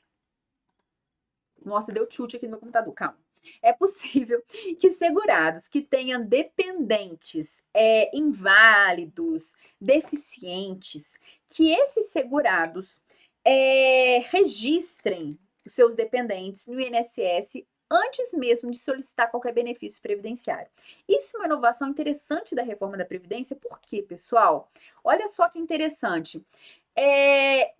Nossa, deu chute aqui no meu computador, calma. É possível que segurados que tenham dependentes inválidos, deficientes, que esses segurados registrem os seus dependentes no INSS antes mesmo de solicitar qualquer benefício previdenciário. Isso é uma inovação interessante da reforma da Previdência, porque, pessoal, olha só que interessante.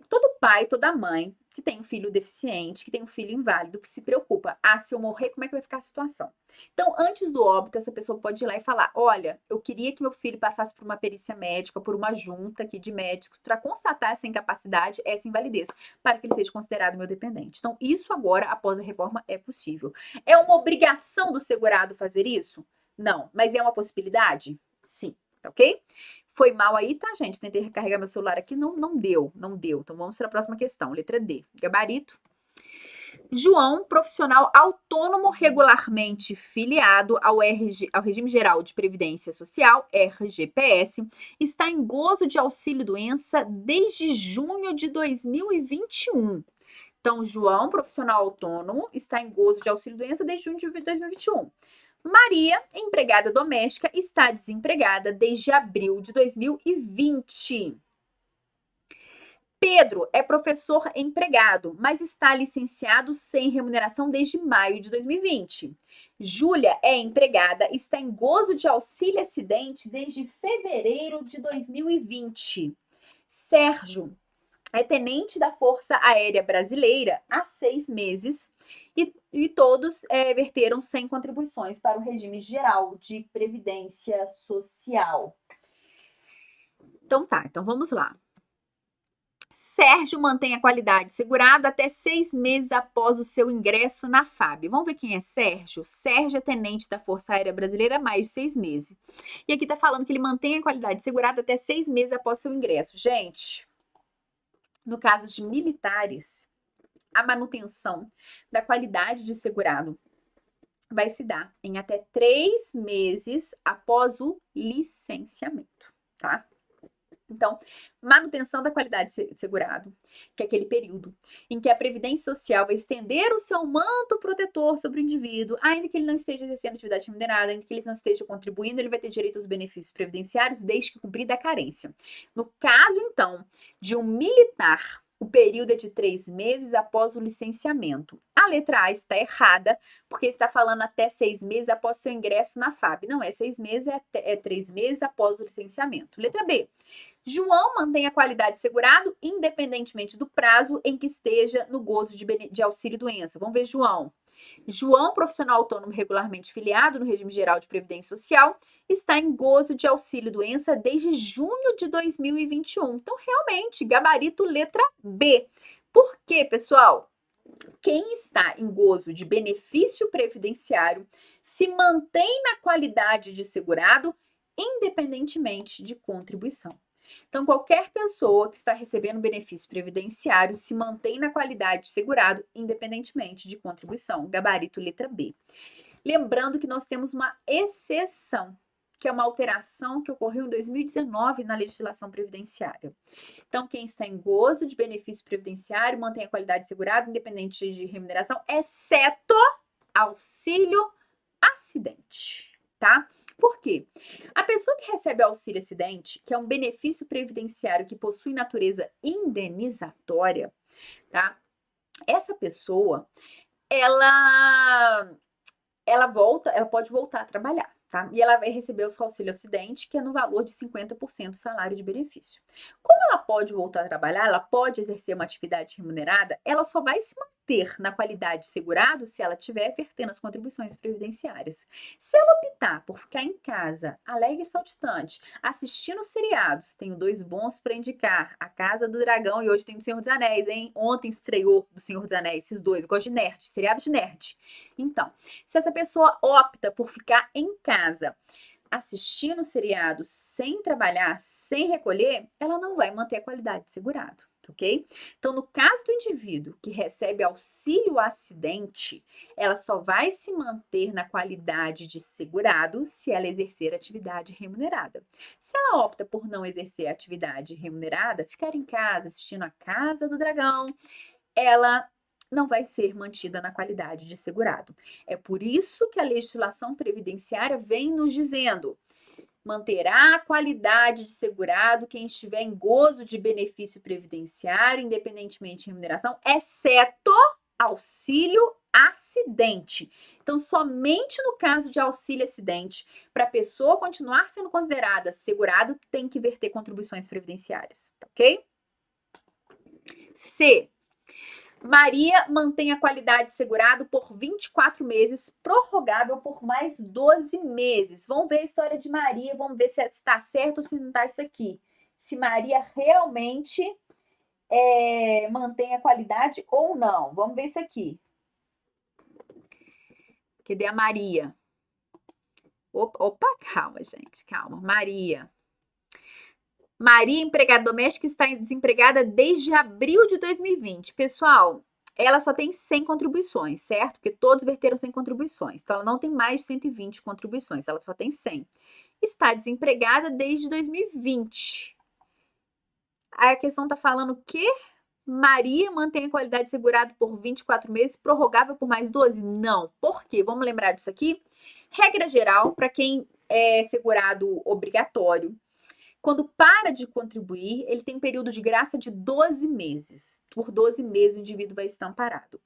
Todo pai, toda mãe que tem um filho deficiente, que tem um filho inválido, que se preocupa, se eu morrer, como é que vai ficar a situação? Então, antes do óbito, essa pessoa pode ir lá e falar: olha, eu queria que meu filho passasse por uma perícia médica, por uma junta aqui de médicos, para constatar essa incapacidade, essa invalidez, para que ele seja considerado meu dependente. Então, isso agora, após a reforma, é possível. É uma obrigação do segurado fazer isso? Não. Mas é uma possibilidade? Sim. Tá ok? Foi mal aí, tá, gente? Tentei recarregar meu celular aqui, não deu. Então, vamos para a próxima questão. Letra D. Gabarito. João, profissional autônomo regularmente filiado ao Regime Geral de Previdência Social, RGPS, está em gozo de auxílio-doença desde junho de 2021. Então, João, profissional autônomo, está em gozo de auxílio-doença desde junho de 2021. Maria, empregada doméstica, está desempregada desde abril de 2020. Pedro é professor empregado, mas está licenciado sem remuneração desde maio de 2020. Júlia é empregada e está em gozo de auxílio-acidente desde fevereiro de 2020. Sérgio é tenente da Força Aérea Brasileira há 6 meses e todos verteram 100 contribuições para o Regime Geral de Previdência Social. Então tá, então vamos lá. Sérgio mantém a qualidade segurada até 6 meses após o seu ingresso na FAB. Vamos ver quem é Sérgio? Sérgio é tenente da Força Aérea Brasileira há mais de 6 meses. E aqui tá falando que ele mantém a qualidade segurada até 6 meses após o seu ingresso. Gente, no caso de militares, a manutenção da qualidade de segurado vai se dar em até 3 meses após o licenciamento, tá? Então, manutenção da qualidade de segurado, que é aquele período em que a Previdência Social vai estender o seu manto protetor sobre o indivíduo, ainda que ele não esteja exercendo atividade remunerada, ainda que ele não esteja contribuindo, ele vai ter direito aos benefícios previdenciários desde que cumprida a carência. No caso, então, de um militar o período é de 3 meses após o licenciamento. A letra A está errada, porque está falando até 6 meses após seu ingresso na FAB. Não é 6 meses, é 3 meses após o licenciamento. Letra B. João mantém a qualidade de segurado independentemente do prazo em que esteja no gozo de auxílio-doença. Vamos ver João. João, profissional autônomo regularmente filiado no regime geral de previdência social, está em gozo de auxílio-doença desde junho de 2021. Então, realmente, gabarito letra B. Por quê, pessoal? Quem está em gozo de benefício previdenciário se mantém na qualidade de segurado independentemente de contribuição. Então, qualquer pessoa que está recebendo benefício previdenciário se mantém na qualidade de segurado, independentemente de contribuição. Gabarito letra B. Lembrando que nós temos uma exceção, que é uma alteração que ocorreu em 2019 na legislação previdenciária. Então, quem está em gozo de benefício previdenciário mantém a qualidade de segurado, independente de remuneração, exceto auxílio acidente, tá? Por quê? A pessoa que recebe auxílio acidente, que é um benefício previdenciário que possui natureza indenizatória, tá? Essa pessoa, ela pode voltar a trabalhar, tá? E ela vai receber o auxílio acidente, que é no valor de 50% do salário de benefício. Como ela pode voltar a trabalhar, ela pode exercer uma atividade remunerada, ela só vai se manter na qualidade de segurado se ela tiver vertendo as contribuições previdenciárias. Se ela optar por ficar em casa, alegre e saltitante, assistindo seriados, tenho 2 bons para indicar, A Casa do Dragão e hoje tem do Senhor dos Anéis, hein? Ontem estreou do Senhor dos Anéis, esses 2, eu gosto de nerd, seriado de nerd. Então, se essa pessoa opta por ficar em casa, assistindo seriado sem trabalhar, sem recolher, ela não vai manter a qualidade de segurado, ok? Então, no caso do indivíduo que recebe auxílio acidente, ela só vai se manter na qualidade de segurado se ela exercer atividade remunerada. Se ela opta por não exercer atividade remunerada, ficar em casa assistindo A Casa do Dragão, ela não vai ser mantida na qualidade de segurado. É por isso que a legislação previdenciária vem nos dizendo: manterá a qualidade de segurado quem estiver em gozo de benefício previdenciário, independentemente de remuneração, exceto auxílio acidente. Então, somente no caso de auxílio acidente, para a pessoa continuar sendo considerada segurado, tem que verter contribuições previdenciárias, ok? C. Maria mantém a qualidade de segurado por 24 meses, prorrogável por mais 12 meses. Vamos ver a história de Maria, vamos ver se está certo ou se não está isso aqui. Se Maria realmente mantém a qualidade ou não. Vamos ver isso aqui. Cadê a Maria? Opa, calma, gente, calma. Maria, empregada doméstica, está desempregada desde abril de 2020. Pessoal, ela só tem 100 contribuições, certo? Porque todos verteram 100 contribuições. Então, ela não tem mais de 120 contribuições, ela só tem 100. Está desempregada desde 2020. Aí a questão está falando que Maria mantém a qualidade de segurado por 24 meses, prorrogável por mais 12? Não. Por quê? Vamos lembrar disso aqui? Regra geral, para quem é segurado obrigatório, quando para de contribuir, ele tem um período de graça de 12 meses. Por 12 meses o indivíduo vai estar amparado.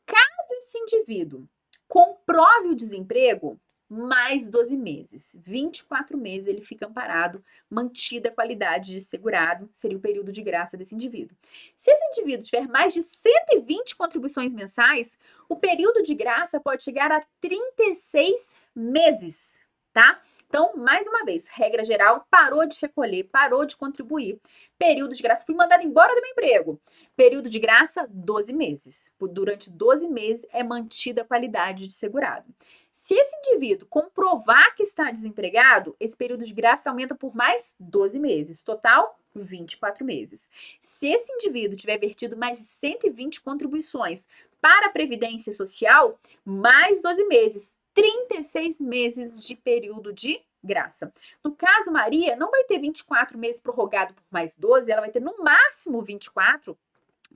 Caso esse indivíduo comprove o desemprego, mais 12 meses. 24 meses ele fica amparado, mantida a qualidade de segurado, seria o período de graça desse indivíduo. Se esse indivíduo tiver mais de 120 contribuições mensais, o período de graça pode chegar a 36 meses, tá? Então, mais uma vez, regra geral, parou de recolher, parou de contribuir. Período de graça, fui mandado embora do meu emprego. Período de graça, 12 meses. Durante 12 meses é mantida a qualidade de segurado. Se esse indivíduo comprovar que está desempregado, esse período de graça aumenta por mais 12 meses. Total, 24 meses. Se esse indivíduo tiver vertido mais de 120 contribuições para a Previdência Social, mais 12 meses. 36 meses de período de graça. No caso, Maria não vai ter 24 meses prorrogado por mais 12, ela vai ter no máximo 24.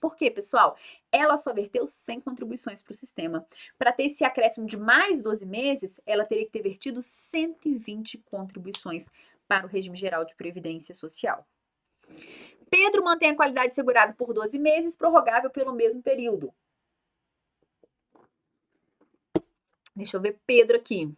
Por quê, pessoal? Ela só verteu 100 contribuições para o sistema. Para ter esse acréscimo de mais 12 meses, ela teria que ter vertido 120 contribuições para o regime geral de previdência social. Pedro mantém a qualidade segurada por 12 meses, prorrogável pelo mesmo período. Deixa eu ver Pedro aqui.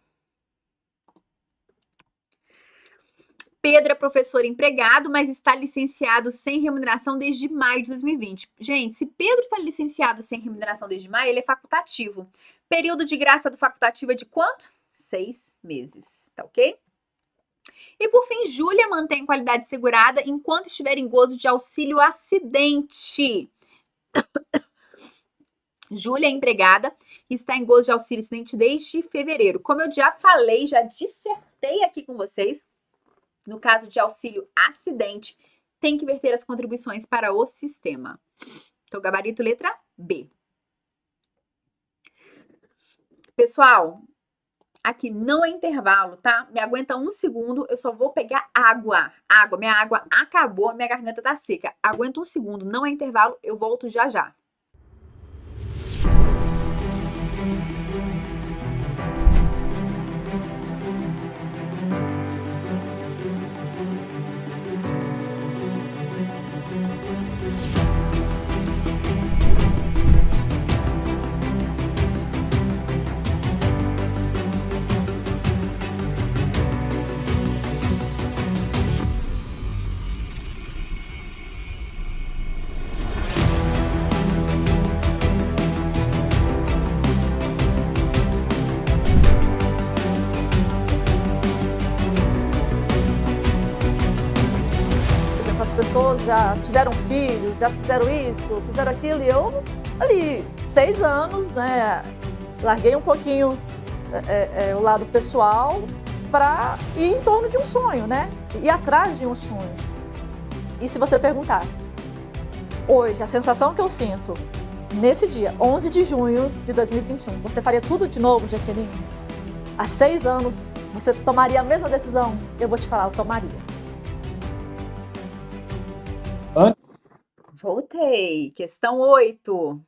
Pedro é professor empregado, mas está licenciado sem remuneração desde maio de 2020. Gente, se Pedro está licenciado sem remuneração desde maio, ele é facultativo. Período de graça do facultativo é de quanto? 6 meses, tá ok? E por fim, Júlia mantém qualidade segurada enquanto estiver em gozo de auxílio acidente. Júlia é empregada e está em gozo de auxílio acidente desde fevereiro. Como eu já falei, já dissertei aqui com vocês, no caso de auxílio acidente, tem que verter as contribuições para o sistema. Então, gabarito letra B. Pessoal, aqui não é intervalo, tá? Me aguenta 1 segundo, eu só vou pegar água. Minha água acabou, minha garganta tá seca. Aguenta 1 segundo, não é intervalo, eu volto já já. As pessoas já tiveram filhos, já fizeram isso, fizeram aquilo, e eu ali, 6 anos, né, larguei um pouquinho o lado pessoal para ir em torno de um sonho, né, ir atrás de um sonho. E se você perguntasse, hoje, a sensação que eu sinto nesse dia, 11 de junho de 2021, você faria tudo de novo, Jaqueline? Há 6 anos, você tomaria a mesma decisão? Eu vou te falar, eu tomaria. Voltei. Questão 8.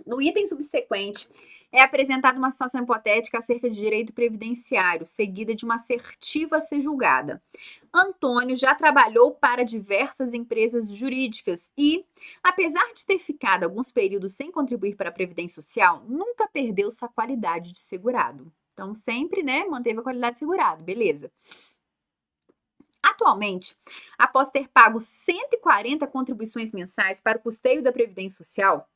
No item subsequente, é apresentada uma situação hipotética acerca de direito previdenciário, seguida de uma assertiva a ser julgada. Antônio já trabalhou para diversas empresas jurídicas e, apesar de ter ficado alguns períodos sem contribuir para a Previdência Social, nunca perdeu sua qualidade de segurado. Então, sempre, né, manteve a qualidade de segurado, beleza. Atualmente, após ter pago 140 contribuições mensais para o custeio da Previdência Social,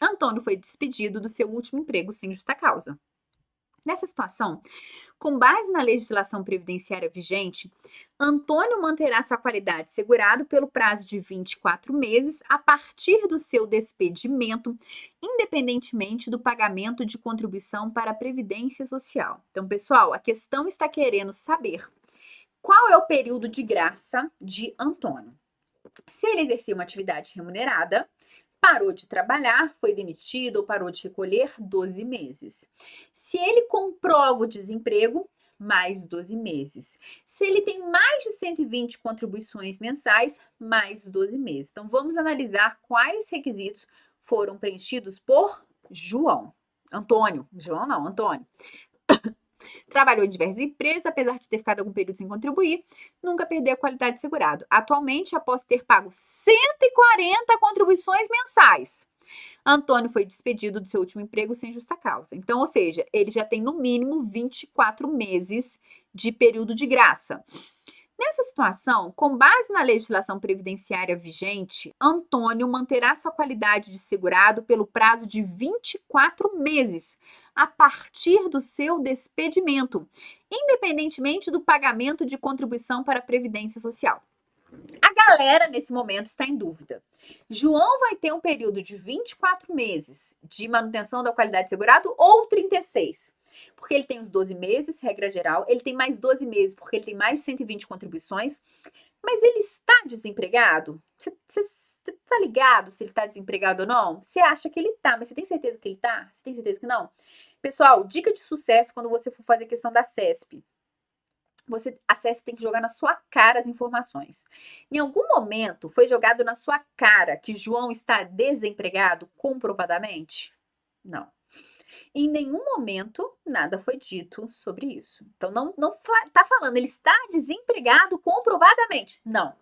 Antônio foi despedido do seu último emprego sem justa causa. Nessa situação, com base na legislação previdenciária vigente, Antônio manterá sua qualidade segurado pelo prazo de 24 meses a partir do seu despedimento, independentemente do pagamento de contribuição para a Previdência Social. Então, pessoal, a questão está querendo saber qual é o período de graça de Antônio. Se ele exercia uma atividade remunerada, parou de trabalhar, foi demitido ou parou de recolher, 12 meses. Se ele comprova o desemprego, mais 12 meses. Se ele tem mais de 120 contribuições mensais, mais 12 meses. Então, vamos analisar quais requisitos foram preenchidos por Antônio. Trabalhou em diversas empresas, apesar de ter ficado algum período sem contribuir, nunca perdeu a qualidade de segurado. Atualmente, após ter pago 140 contribuições mensais, Antônio foi despedido do seu último emprego sem justa causa. Então, ou seja, ele já tem no mínimo 24 meses de período de graça. Nessa situação, com base na legislação previdenciária vigente, Antônio manterá sua qualidade de segurado pelo prazo de 24 meses, a partir do seu despedimento, independentemente do pagamento de contribuição para a Previdência Social. A galera, nesse momento, está em dúvida. João vai ter um período de 24 meses de manutenção da qualidade de segurado ou 36? Porque ele tem os 12 meses, regra geral, ele tem mais 12 meses porque ele tem mais de 120 contribuições, mas ele está desempregado? Você tá ligado se ele está desempregado ou não? Você acha que ele tá, mas você tem certeza que ele tá? Você tem certeza que não? Pessoal, dica de sucesso quando você for fazer a questão da CESP. A CESP tem que jogar na sua cara as informações. Em algum momento foi jogado na sua cara que João está desempregado comprovadamente? Não. Em nenhum momento nada foi dito sobre isso. Então, não tá falando, ele está desempregado comprovadamente. Não.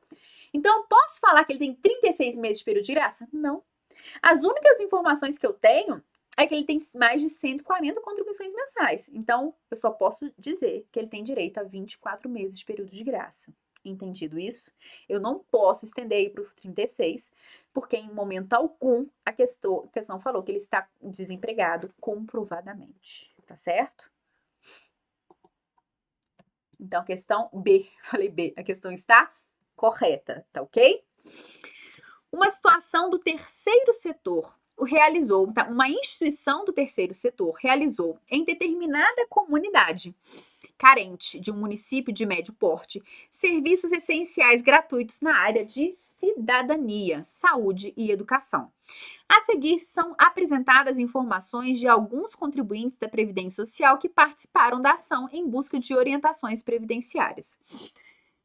Então, eu posso falar que ele tem 36 meses de período de graça? Não. As únicas informações que eu tenho é que ele tem mais de 140 contribuições mensais. Então, eu só posso dizer que ele tem direito a 24 meses de período de graça. Entendido isso? Eu não posso estender aí para o 36, porque em momento algum a questão falou que ele está desempregado comprovadamente. Tá certo? Então, questão B, falei B, a questão está correta, tá ok? Uma situação do terceiro setor realizou, tá? Uma instituição do terceiro setor realizou em determinada comunidade carente de um município de médio porte serviços essenciais gratuitos na área de cidadania, saúde e educação. A seguir são apresentadas informações de alguns contribuintes da Previdência Social que participaram da ação em busca de orientações previdenciárias.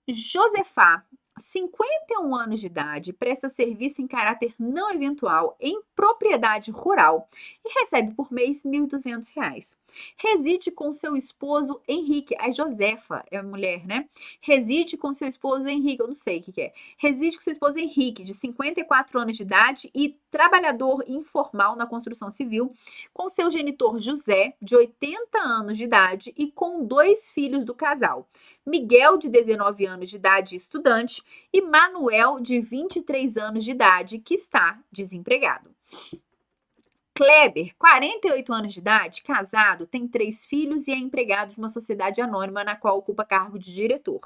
Josefá, 51 anos de idade, presta serviço em caráter não eventual em propriedade rural e recebe por mês R$ 1.200. Reside com seu esposo Henrique. A Josefa é a mulher, né? Reside com seu esposo Henrique, eu não sei o que é. Reside com seu esposo Henrique, de 54 anos de idade e trabalhador informal na construção civil, com seu genitor José, de 80 anos de idade e com 2 filhos do casal. Miguel, de 19 anos de idade, estudante, e Manuel, de 23 anos de idade, que está desempregado. Kleber, 48 anos de idade, casado, tem 3 filhos e é empregado de uma sociedade anônima na qual ocupa cargo de diretor.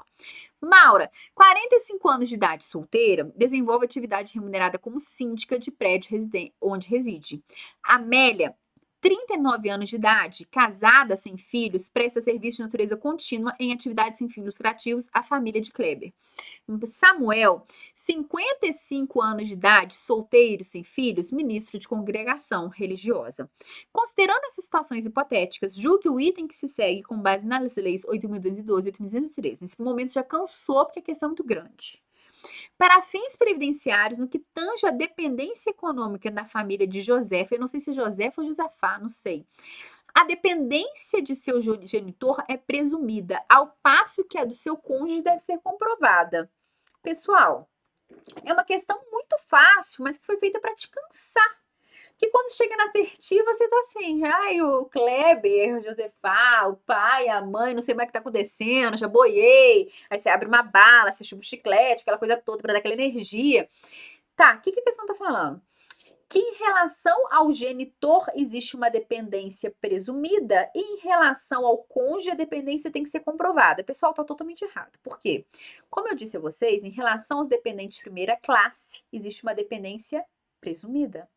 Maura, 45 anos de idade, solteira, desenvolve atividade remunerada como síndica de prédio onde reside. Amélia, 39 anos de idade, casada, sem filhos, presta serviço de natureza contínua em atividades sem fins lucrativos à família de Kleber. Samuel, 55 anos de idade, solteiro, sem filhos, ministro de congregação religiosa. Considerando essas situações hipotéticas, julgue o item que se segue com base nas leis 8.212 e 8.213. Nesse momento já cansou porque a questão é muito grande. Para fins previdenciários, no que tange a dependência econômica da família de Josefa, eu não sei se é Josefa ou Josafá, não sei. A dependência de seu genitor é presumida, ao passo que a do seu cônjuge deve ser comprovada. Pessoal, é uma questão muito fácil, mas que foi feita para te cansar. Que quando chega na assertiva, você tá assim, ai, o Kleber, o Josefá, o pai, a mãe, não sei mais o que tá acontecendo, já boiei. Aí você abre uma bala, você chupa um chiclete, aquela coisa toda para dar aquela energia. Tá, o que a questão tá falando? Que em relação ao genitor existe uma dependência presumida e em relação ao cônjuge a dependência tem que ser comprovada. Pessoal, tá totalmente errado. Por quê? Como eu disse a vocês, em relação aos dependentes de primeira classe, existe uma dependência presumida.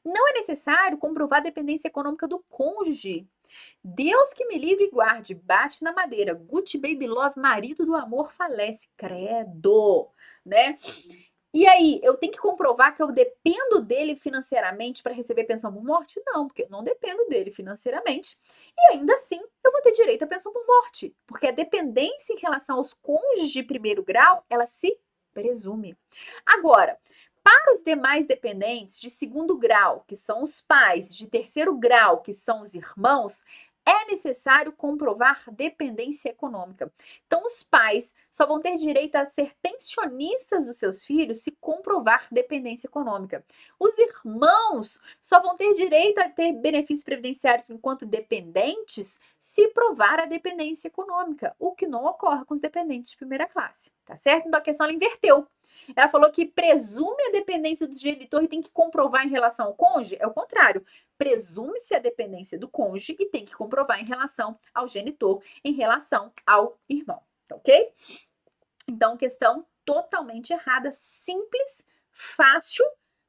Não é necessário comprovar a dependência econômica do cônjuge. Deus que me livre e guarde, bate na madeira. Gucci Baby Love, marido do amor, falece. Credo, né? E aí, eu tenho que comprovar que eu dependo dele financeiramente para receber pensão por morte? Não, porque eu não dependo dele financeiramente. E ainda assim, eu vou ter direito à pensão por morte, porque a dependência em relação aos cônjuges de primeiro grau, ela se presume. Agora, para os demais dependentes de segundo grau, que são os pais, de terceiro grau, que são os irmãos, é necessário comprovar dependência econômica. Então, os pais só vão ter direito a ser pensionistas dos seus filhos se comprovar dependência econômica. Os irmãos só vão ter direito a ter benefícios previdenciários enquanto dependentes se provar a dependência econômica, o que não ocorre com os dependentes de primeira classe, tá certo? Então, a questão ela inverteu. Ela falou que presume a dependência do genitor e tem que comprovar em relação ao cônjuge. É o contrário. Presume-se a dependência do cônjuge e tem que comprovar em relação ao genitor, em relação ao irmão. Tá ok? Então, questão totalmente errada. Simples, fácil,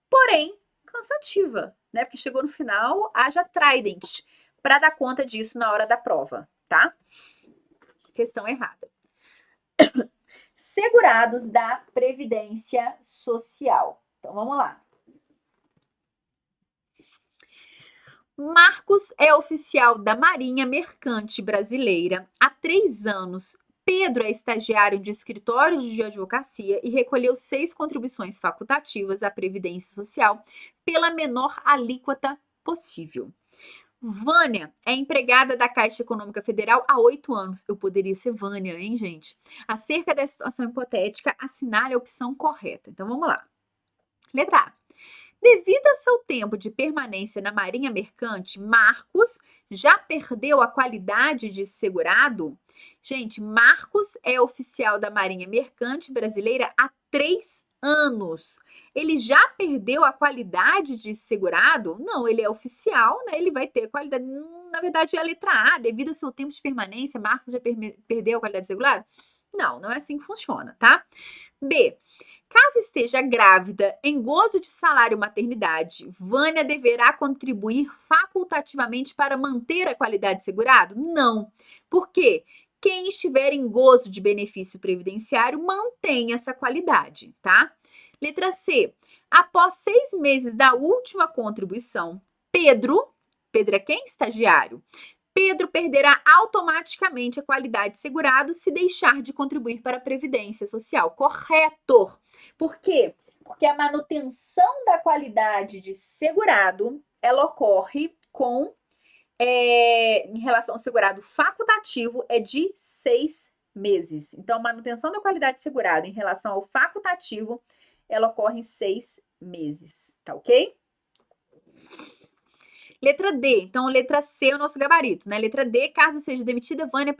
porém cansativa, né? Porque chegou no final, haja Trident para dar conta disso na hora da prova, tá? Questão errada. Segurados da Previdência Social. Então, vamos lá. Marcos é oficial da Marinha Mercante Brasileira há 3 anos. Pedro é estagiário de escritório de advocacia e recolheu 6 contribuições facultativas à Previdência Social pela menor alíquota possível. Vânia é empregada da Caixa Econômica Federal há 8 anos. Eu poderia ser Vânia, hein, gente? Acerca da situação hipotética, assinale a opção correta. Então, vamos lá. Letra A. Devido ao seu tempo de permanência na Marinha Mercante, Marcos já perdeu a qualidade de segurado? Gente, Marcos é oficial da Marinha Mercante Brasileira há 3 anos. Ele já perdeu a qualidade de segurado? Não, ele é oficial, né? Ele vai ter qualidade. Na verdade, é a letra A. Devido ao seu tempo de permanência, Marcos já perdeu a qualidade de segurado? Não, não é assim que funciona, tá? B. Caso esteja grávida em gozo de salário maternidade, Vânia deverá contribuir facultativamente para manter a qualidade de segurado? Não. Por quê? Quem estiver em gozo de benefício previdenciário mantém essa qualidade, tá? Letra C. Após 6 meses da última contribuição, Pedro é quem? Estagiário. Pedro perderá automaticamente a qualidade de segurado se deixar de contribuir para a Previdência Social. Correto. Por quê? Porque a manutenção da qualidade de segurado, ela ocorre em relação ao segurado facultativo, é de 6 meses. Então, a manutenção da qualidade de segurado em relação ao facultativo, ela ocorre em 6 meses, tá ok? Letra D, então letra C é o nosso gabarito, né? Letra D, caso seja demitida, Vânia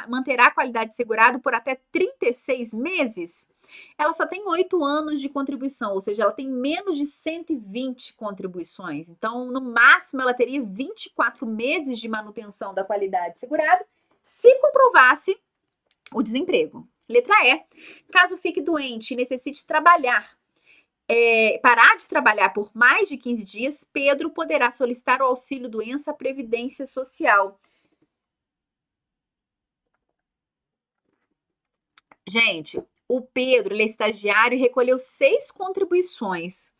manterá a qualidade de segurado por até 36 meses. Ela só tem 8 anos de contribuição, ou seja, ela tem menos de 120 contribuições. Então, no máximo, ela teria 24 meses de manutenção da qualidade de segurado, se comprovasse o desemprego. Letra E, caso fique doente e necessite parar de trabalhar por mais de 15 dias, Pedro poderá solicitar o auxílio doença à Previdência Social. Gente, o Pedro, ele é estagiário e recolheu 6 contribuições.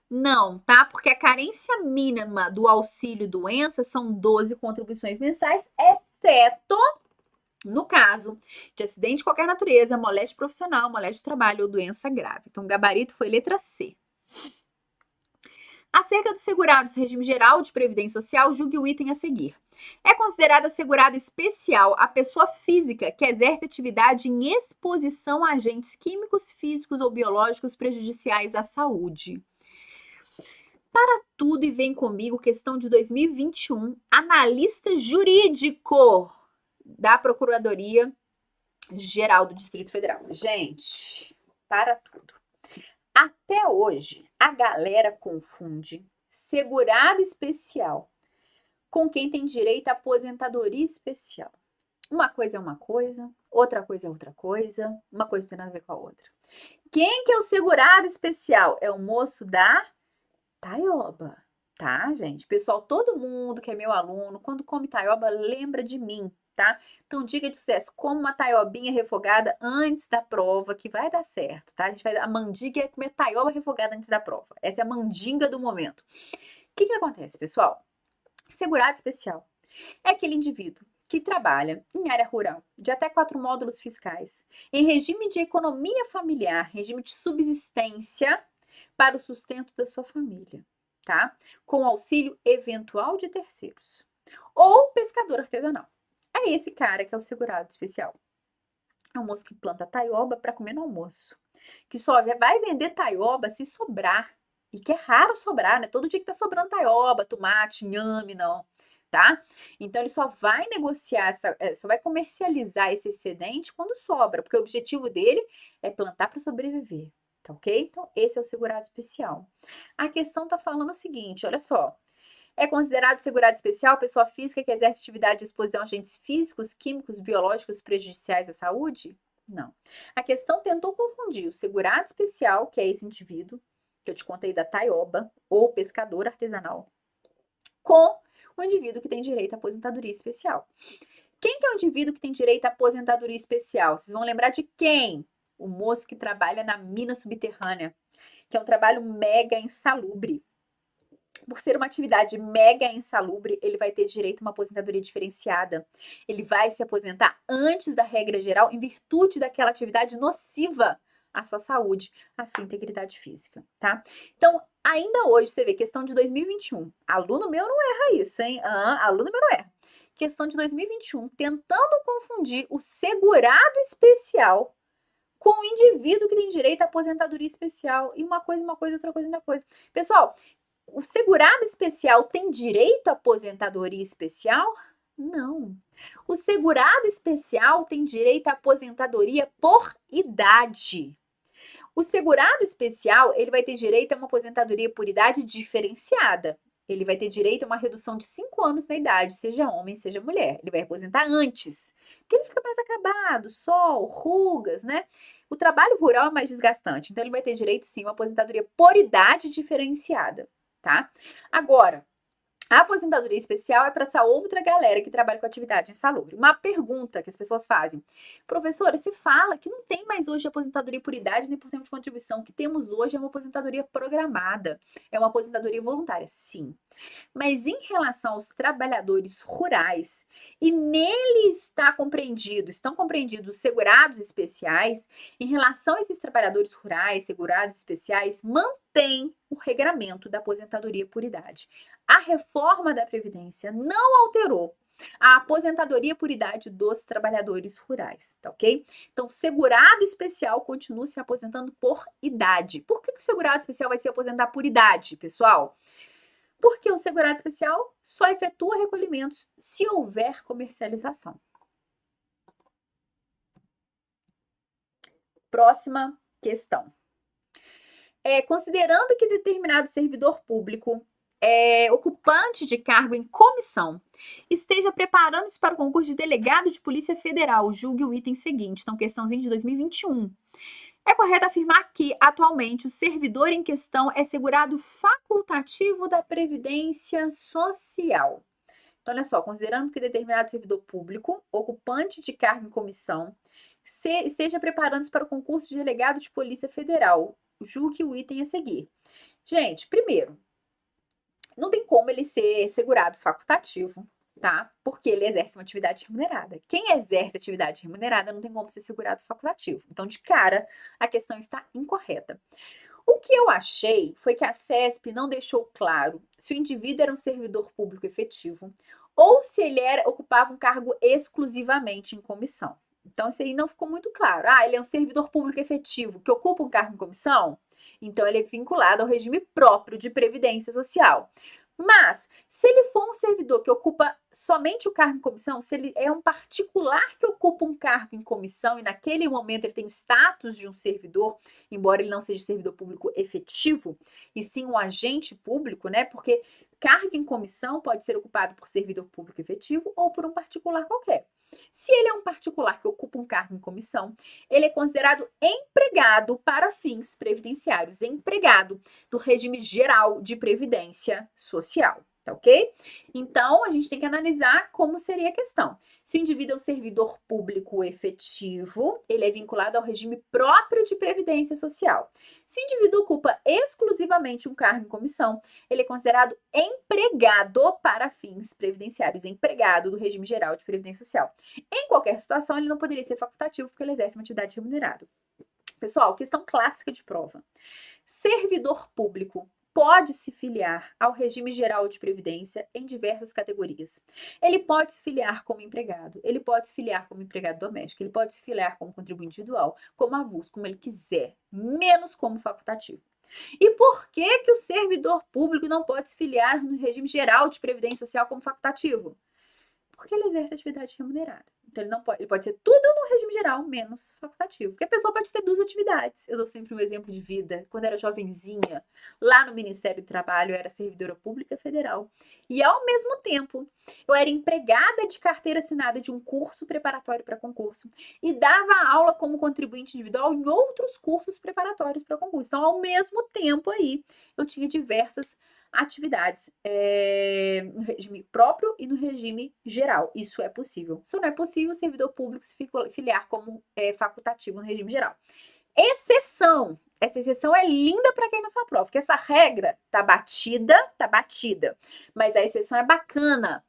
Não, tá? Porque a carência mínima do auxílio doença são 12 contribuições mensais, exceto no caso de acidente de qualquer natureza, moléstia profissional, moléstia de trabalho ou doença grave. Então, o gabarito foi letra C. Acerca dos segurados do regime geral de previdência social, julgue o item a seguir. É considerada segurada especial a pessoa física que exerce atividade em exposição a agentes químicos, físicos ou biológicos prejudiciais à saúde. Para tudo e vem comigo, questão de 2021, analista jurídico da Procuradoria Geral do Distrito Federal. Gente, para tudo. Até hoje, a galera confunde segurado especial com quem tem direito à aposentadoria especial. Uma coisa é uma coisa, outra coisa é outra coisa, uma coisa não tem nada a ver com a outra. Quem que é o segurado especial? É o moço da taioba, tá, gente? Pessoal, todo mundo que é meu aluno, quando come taioba, lembra de mim, tá? Então, dica de sucesso, como uma taiobinha refogada antes da prova, que vai dar certo, tá? A mandinga é comer taioba refogada antes da prova. Essa é a mandinga do momento. O que acontece, pessoal? Segurado especial é aquele indivíduo que trabalha em área rural de até 4 módulos fiscais, em regime de economia familiar, regime de subsistência para o sustento da sua família, tá? Com auxílio eventual de terceiros. Ou pescador artesanal. É esse cara que é o segurado especial. É um moço que planta taioba para comer no almoço. Que só vai vender taioba se sobrar. E que é raro sobrar, né? Todo dia que tá sobrando taioba, tomate, inhame, não, tá? Então, ele só vai negociar, só vai comercializar esse excedente quando sobra, porque o objetivo dele é plantar para sobreviver, tá ok? Então, esse é o segurado especial. A questão tá falando o seguinte, olha só. É considerado segurado especial pessoa física que exerce atividade de exposição a agentes físicos, químicos, biológicos prejudiciais à saúde? Não. A questão tentou confundir o segurado especial, que é esse indivíduo, que eu te contei da taioba, ou pescador artesanal, com o indivíduo que tem direito à aposentadoria especial. Quem que é o indivíduo que tem direito à aposentadoria especial? Vocês vão lembrar de quem? O moço que trabalha na mina subterrânea, que é um trabalho mega insalubre. Por ser uma atividade mega insalubre, ele vai ter direito a uma aposentadoria diferenciada. Ele vai se aposentar antes da regra geral em virtude daquela atividade nociva a sua saúde, a sua integridade física, tá? Então, ainda hoje, você vê, questão de 2021, aluno meu não erra isso, hein? Aluno meu não erra. Questão de 2021, tentando confundir o segurado especial com o indivíduo que tem direito à aposentadoria especial. E uma coisa, outra coisa, outra coisa. Pessoal, o segurado especial tem direito à aposentadoria especial? Não. O segurado especial tem direito à aposentadoria por idade. O segurado especial, ele vai ter direito a uma aposentadoria por idade diferenciada. Ele vai ter direito a uma redução de 5 anos na idade, seja homem, seja mulher. Ele vai aposentar antes, porque ele fica mais acabado, sol, rugas, né? O trabalho rural é mais desgastante, então ele vai ter direito, sim, a uma aposentadoria por idade diferenciada, tá? Agora, a aposentadoria especial é para essa outra galera que trabalha com atividade insalubre. Uma pergunta que as pessoas fazem: professora, se fala que não tem mais hoje aposentadoria por idade nem por tempo de contribuição. O que temos hoje é uma aposentadoria programada, é uma aposentadoria voluntária. Sim, mas em relação aos trabalhadores rurais, e nele estão compreendidos os segurados especiais, em relação a esses trabalhadores rurais, segurados especiais, mantém o regramento da aposentadoria por idade. A reforma da Previdência não alterou a aposentadoria por idade dos trabalhadores rurais, tá ok? Então, segurado especial continua se aposentando por idade. Por que o segurado especial vai se aposentar por idade, pessoal? Porque o segurado especial só efetua recolhimentos se houver comercialização. Próxima questão. Considerando que determinado servidor público ocupante de cargo em comissão esteja preparando-se para o concurso de delegado de Polícia Federal, julgue o item seguinte. Então, questãozinha de 2021. É correto afirmar que, atualmente, o servidor em questão é segurado facultativo da Previdência Social. Então, olha só, considerando que determinado servidor público, ocupante de cargo em comissão, esteja preparando-se para o concurso de delegado de Polícia Federal, julgue o item a seguir. Gente, primeiro, não tem como ele ser segurado facultativo, tá? Porque ele exerce uma atividade remunerada. Quem exerce atividade remunerada não tem como ser segurado facultativo. Então, de cara, a questão está incorreta. O que eu achei foi que a CESP não deixou claro se o indivíduo era um servidor público efetivo ou se ele ocupava um cargo exclusivamente em comissão. Então, isso aí não ficou muito claro. Ele é um servidor público efetivo que ocupa um cargo em comissão? Então, ele é vinculado ao regime próprio de previdência social. Mas, se ele for um servidor que ocupa somente o cargo em comissão, se ele é um particular que ocupa um cargo em comissão e naquele momento ele tem o status de um servidor, embora ele não seja servidor público efetivo, e sim um agente público, né? Porque cargo em comissão pode ser ocupado por servidor público efetivo ou por um particular qualquer. Se ele é um particular que ocupa um cargo em comissão, ele é considerado empregado para fins previdenciários, empregado do regime geral de previdência social, tá ok? Então, a gente tem que analisar como seria a questão. Se o indivíduo é um servidor público efetivo, ele é vinculado ao regime próprio de previdência social. Se o indivíduo ocupa exclusivamente um cargo em comissão, ele é considerado empregado para fins previdenciários, empregado do regime geral de previdência social. Em qualquer situação, ele não poderia ser facultativo porque ele exerce uma atividade remunerada. Pessoal, questão clássica de prova. Servidor público pode se filiar ao regime geral de previdência em diversas categorias. Ele pode se filiar como empregado, ele pode se filiar como empregado doméstico, ele pode se filiar como contribuinte individual, como avulso, como ele quiser, menos como facultativo. E por que que o servidor público não pode se filiar no regime geral de previdência social como facultativo? Porque ele exerce atividade remunerada. Então, ele pode ser tudo no regime geral, menos facultativo. Porque a pessoa pode ter 2 atividades. Eu dou sempre um exemplo de vida. Quando eu era jovenzinha, lá no Ministério do Trabalho, eu era servidora pública federal. E, ao mesmo tempo, eu era empregada de carteira assinada de um curso preparatório para concurso e dava aula como contribuinte individual em outros cursos preparatórios para concurso. Então, ao mesmo tempo aí, eu tinha diversas atividades no regime próprio e no regime geral. Isso é possível. Se não é possível, o servidor público se filiar como facultativo no regime geral. Exceção. Essa exceção é linda para quem não sua prova, porque essa regra tá batida, mas a exceção é bacana.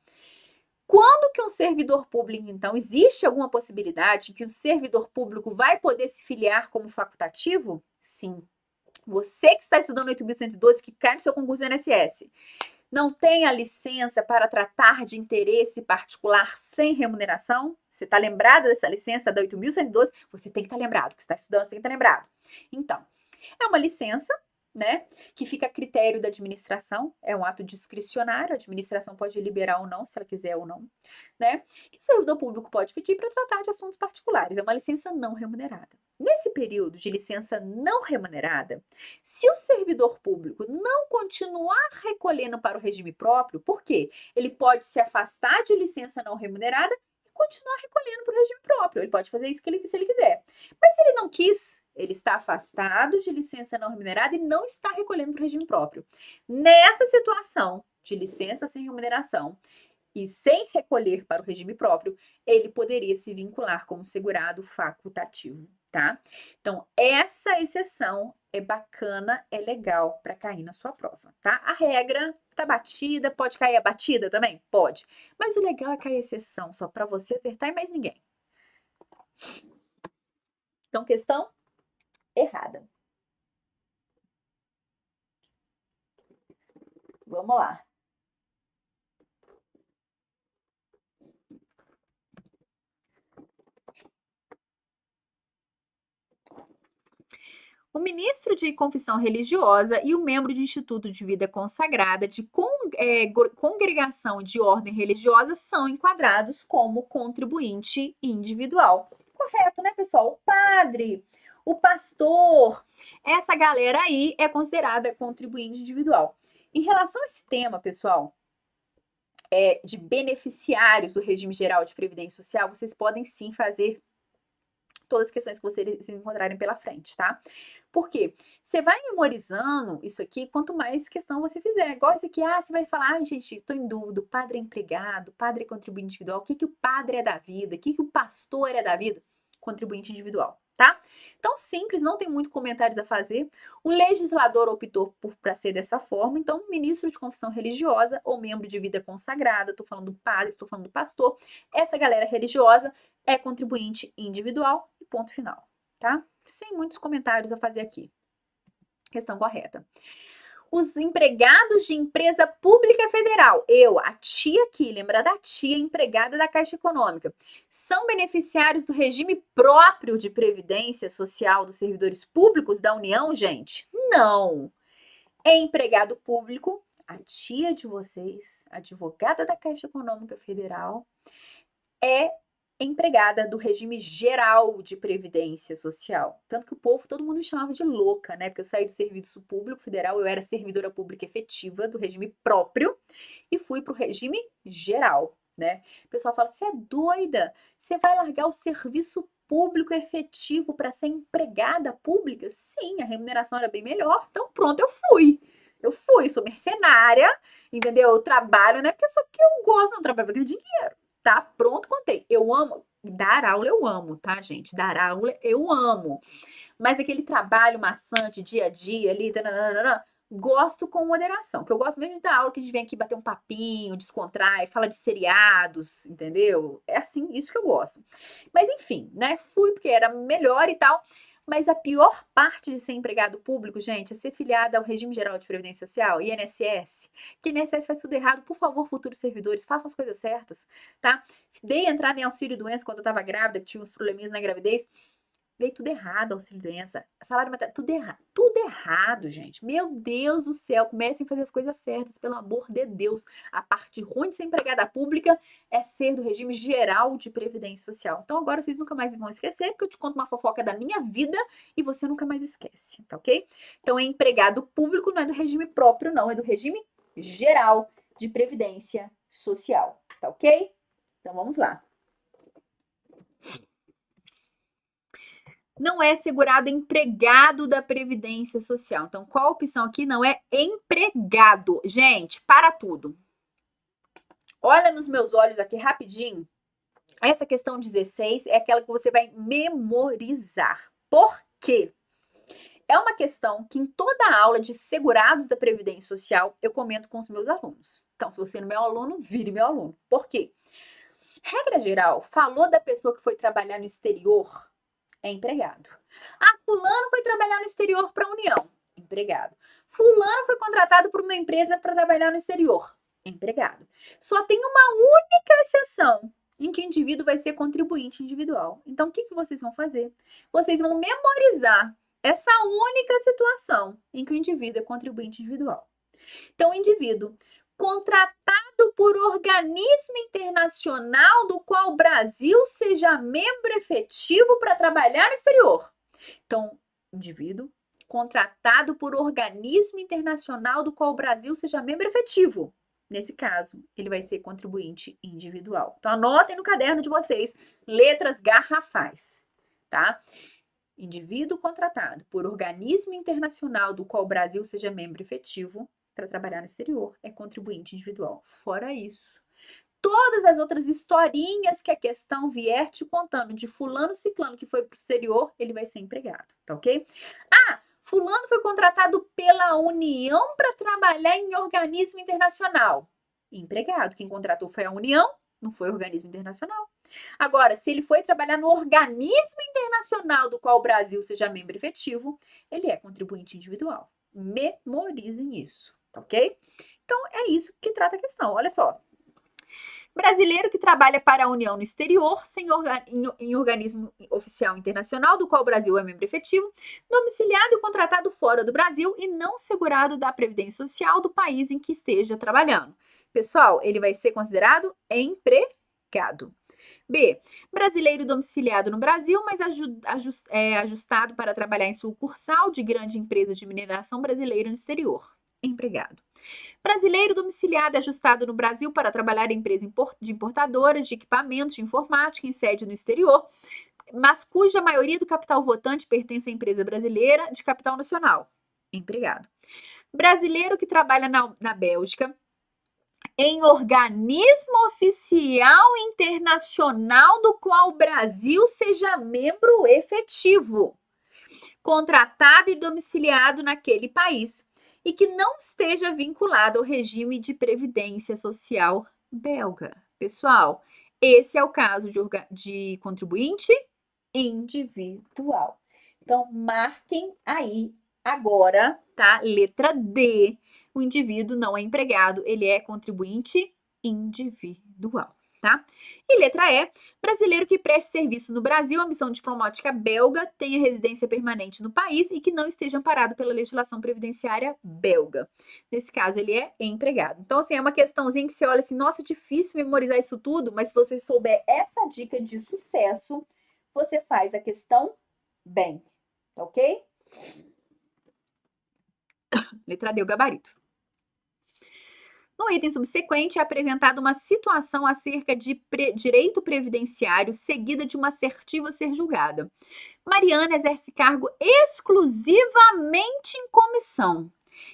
Quando que um servidor público, então, existe alguma possibilidade que um servidor público vai poder se filiar como facultativo? Sim. Você que está estudando 8.112, que cai no seu concurso do INSS, não tem a licença para tratar de interesse particular sem remuneração? Você está lembrada dessa licença da 8.112? Você tem que estar lembrado, que está estudando, você tem que estar lembrado. Então, é uma licença, né, que fica a critério da administração, é um ato discricionário, a administração pode liberar ou não, se ela quiser ou não, né, que o servidor público pode pedir para tratar de assuntos particulares, é uma licença não remunerada. Nesse período de licença não remunerada, se o servidor público não continuar recolhendo para o regime próprio, por quê? Ele pode se afastar de licença não remunerada e continuar recolhendo para o regime próprio, ele pode fazer isso se ele quiser. Mas se ele não quis, ele está afastado de licença não remunerada e não está recolhendo para o regime próprio. Nessa situação de licença sem remuneração e sem recolher para o regime próprio, ele poderia se vincular como segurado facultativo, tá? Então, essa exceção é bacana, é legal para cair na sua prova, tá? A regra tá batida, pode cair a batida também? Pode. Mas o legal é cair a exceção, só para você acertar e mais ninguém. Então, questão errada. Vamos lá. O ministro de confissão religiosa e o membro de instituto de vida consagrada de congregação de ordem religiosa são enquadrados como contribuinte individual. Correto, né, pessoal? O padre, o pastor, essa galera aí é considerada contribuinte individual. Em relação a esse tema, pessoal, de beneficiários do regime geral de previdência social, vocês podem sim fazer todas as questões que vocês encontrarem pela frente, tá? Por quê? Você vai memorizando isso aqui, quanto mais questão você fizer. Igual isso aqui, você vai falar, gente, tô em dúvida, o padre é empregado, o padre é contribuinte individual, o que o padre é da vida, o que o pastor é da vida? Contribuinte individual, tá? Então, simples, não tem muito comentários a fazer. O legislador optou para ser dessa forma, então, ministro de confissão religiosa ou membro de vida consagrada, tô falando do padre, tô falando do pastor, essa galera religiosa é contribuinte individual e ponto final, tá? Sem muitos comentários a fazer aqui. Questão correta. Os empregados de empresa pública federal, a tia aqui, lembra da tia empregada da Caixa Econômica, são beneficiários do regime próprio de previdência social dos servidores públicos da União, gente? Não. É empregado público, a tia de vocês, advogada da Caixa Econômica Federal, é empregada do regime geral de previdência social. Tanto que o povo, todo mundo me chamava de louca, né? Porque eu saí do serviço público federal, eu era servidora pública efetiva do regime próprio e fui para o regime geral, né? O pessoal fala, você é doida? Você vai largar o serviço público efetivo para ser empregada pública? Sim, a remuneração era bem melhor, então pronto, eu fui. Sou mercenária, entendeu? Eu trabalho, né? Porque só que eu gosto, não trabalho para ganhar dinheiro. Tá? Pronto, contei. Eu amo. Dar aula eu amo, tá, gente? Dar aula eu amo. Mas aquele trabalho maçante, dia a dia ali, gosto com moderação. Que eu gosto mesmo de dar aula, que a gente vem aqui bater um papinho, descontrai, fala de seriados, entendeu? É assim, isso que eu gosto. Mas enfim, né? Fui porque era melhor e tal. Mas a pior parte de ser empregado público, gente, é ser filiado ao Regime Geral de Previdência Social, INSS. Que INSS faz tudo errado. Por favor, futuros servidores, façam as coisas certas, tá? Dei entrada em auxílio-doença quando eu tava grávida, que tinha uns probleminhas na gravidez. Dei tudo errado, auxílio-doença. Salário materno, tudo errado. Tudo errado, gente. Meu Deus do céu. Comecem a fazer as coisas certas, pelo amor de Deus. A parte ruim de ser empregada pública é ser do regime geral de previdência social. Então agora vocês nunca mais vão esquecer, porque eu te conto uma fofoca da minha vida e você nunca mais esquece, tá ok? Então é empregado público, não é do regime próprio, não. É do regime geral de previdência social, tá ok? Então vamos lá. Não é segurado empregado da Previdência Social. Então, qual a opção aqui? Não é empregado. Gente, para tudo. Olha nos meus olhos aqui rapidinho. Essa questão 16 é aquela que você vai memorizar. Por quê? É uma questão que em toda a aula de segurados da Previdência Social eu comento com os meus alunos. Então, se você não é meu aluno, vire meu aluno. Por quê? Regra geral, falou da pessoa que foi trabalhar no exterior, é empregado. Ah, fulano foi trabalhar no exterior para a União, empregado. Fulano foi contratado por uma empresa para trabalhar no exterior, empregado. Só tem uma única exceção em que o indivíduo vai ser contribuinte individual. Então, o que vocês vão fazer? Vocês vão memorizar essa única situação em que o indivíduo é contribuinte individual. Então, o indivíduo contratado por organismo internacional do qual o Brasil seja membro efetivo para trabalhar no exterior. Então, indivíduo contratado por organismo internacional do qual o Brasil seja membro efetivo. Nesse caso, ele vai ser contribuinte individual. Então, anotem no caderno de vocês, letras garrafais, tá? Indivíduo contratado por organismo internacional do qual o Brasil seja membro efetivo para trabalhar no exterior é contribuinte individual. Fora isso, todas as outras historinhas que a questão vier te contando de fulano ciclano que foi para o exterior, ele vai ser empregado, tá ok? Ah, fulano foi contratado pela União para trabalhar em organismo internacional. Empregado. Quem contratou foi a União, não foi o organismo internacional. Agora, se ele foi trabalhar no organismo internacional do qual o Brasil seja membro efetivo, ele é contribuinte individual. Memorizem isso, tá ok? Então, é isso que trata a questão. Olha só. Brasileiro que trabalha para a União no exterior, em organismo oficial internacional, do qual o Brasil é membro efetivo, domiciliado e contratado fora do Brasil e não segurado da Previdência Social do país em que esteja trabalhando. Pessoal, ele vai ser considerado empregado. B. Brasileiro domiciliado no Brasil, mas ajustado para trabalhar em sucursal de grande empresa de mineração brasileira no exterior. Empregado. Brasileiro domiciliado e ajustado no Brasil para trabalhar em empresa de importadoras de equipamentos de informática em sede no exterior, mas cuja maioria do capital votante pertence à empresa brasileira de capital nacional. Empregado. Brasileiro que trabalha na Bélgica em organismo oficial internacional do qual o Brasil seja membro efetivo, contratado e domiciliado naquele país e que não esteja vinculado ao regime de previdência social belga. Pessoal, esse é o caso de contribuinte individual. Então, marquem aí agora, tá? Letra D. O indivíduo não é empregado, ele é contribuinte individual, tá? E letra E, brasileiro que preste serviço no Brasil, a missão diplomática belga, tenha residência permanente no país e que não esteja amparado pela legislação previdenciária belga. Nesse caso, ele é empregado. Então, assim, é uma questãozinha que você olha assim, nossa, difícil memorizar isso tudo, mas se você souber essa dica de sucesso, você faz a questão bem, tá ok? Letra D, o gabarito. No item subsequente, é apresentada uma situação acerca de direito previdenciário seguida de uma assertiva a ser julgada. Mariana exerce cargo exclusivamente em comissão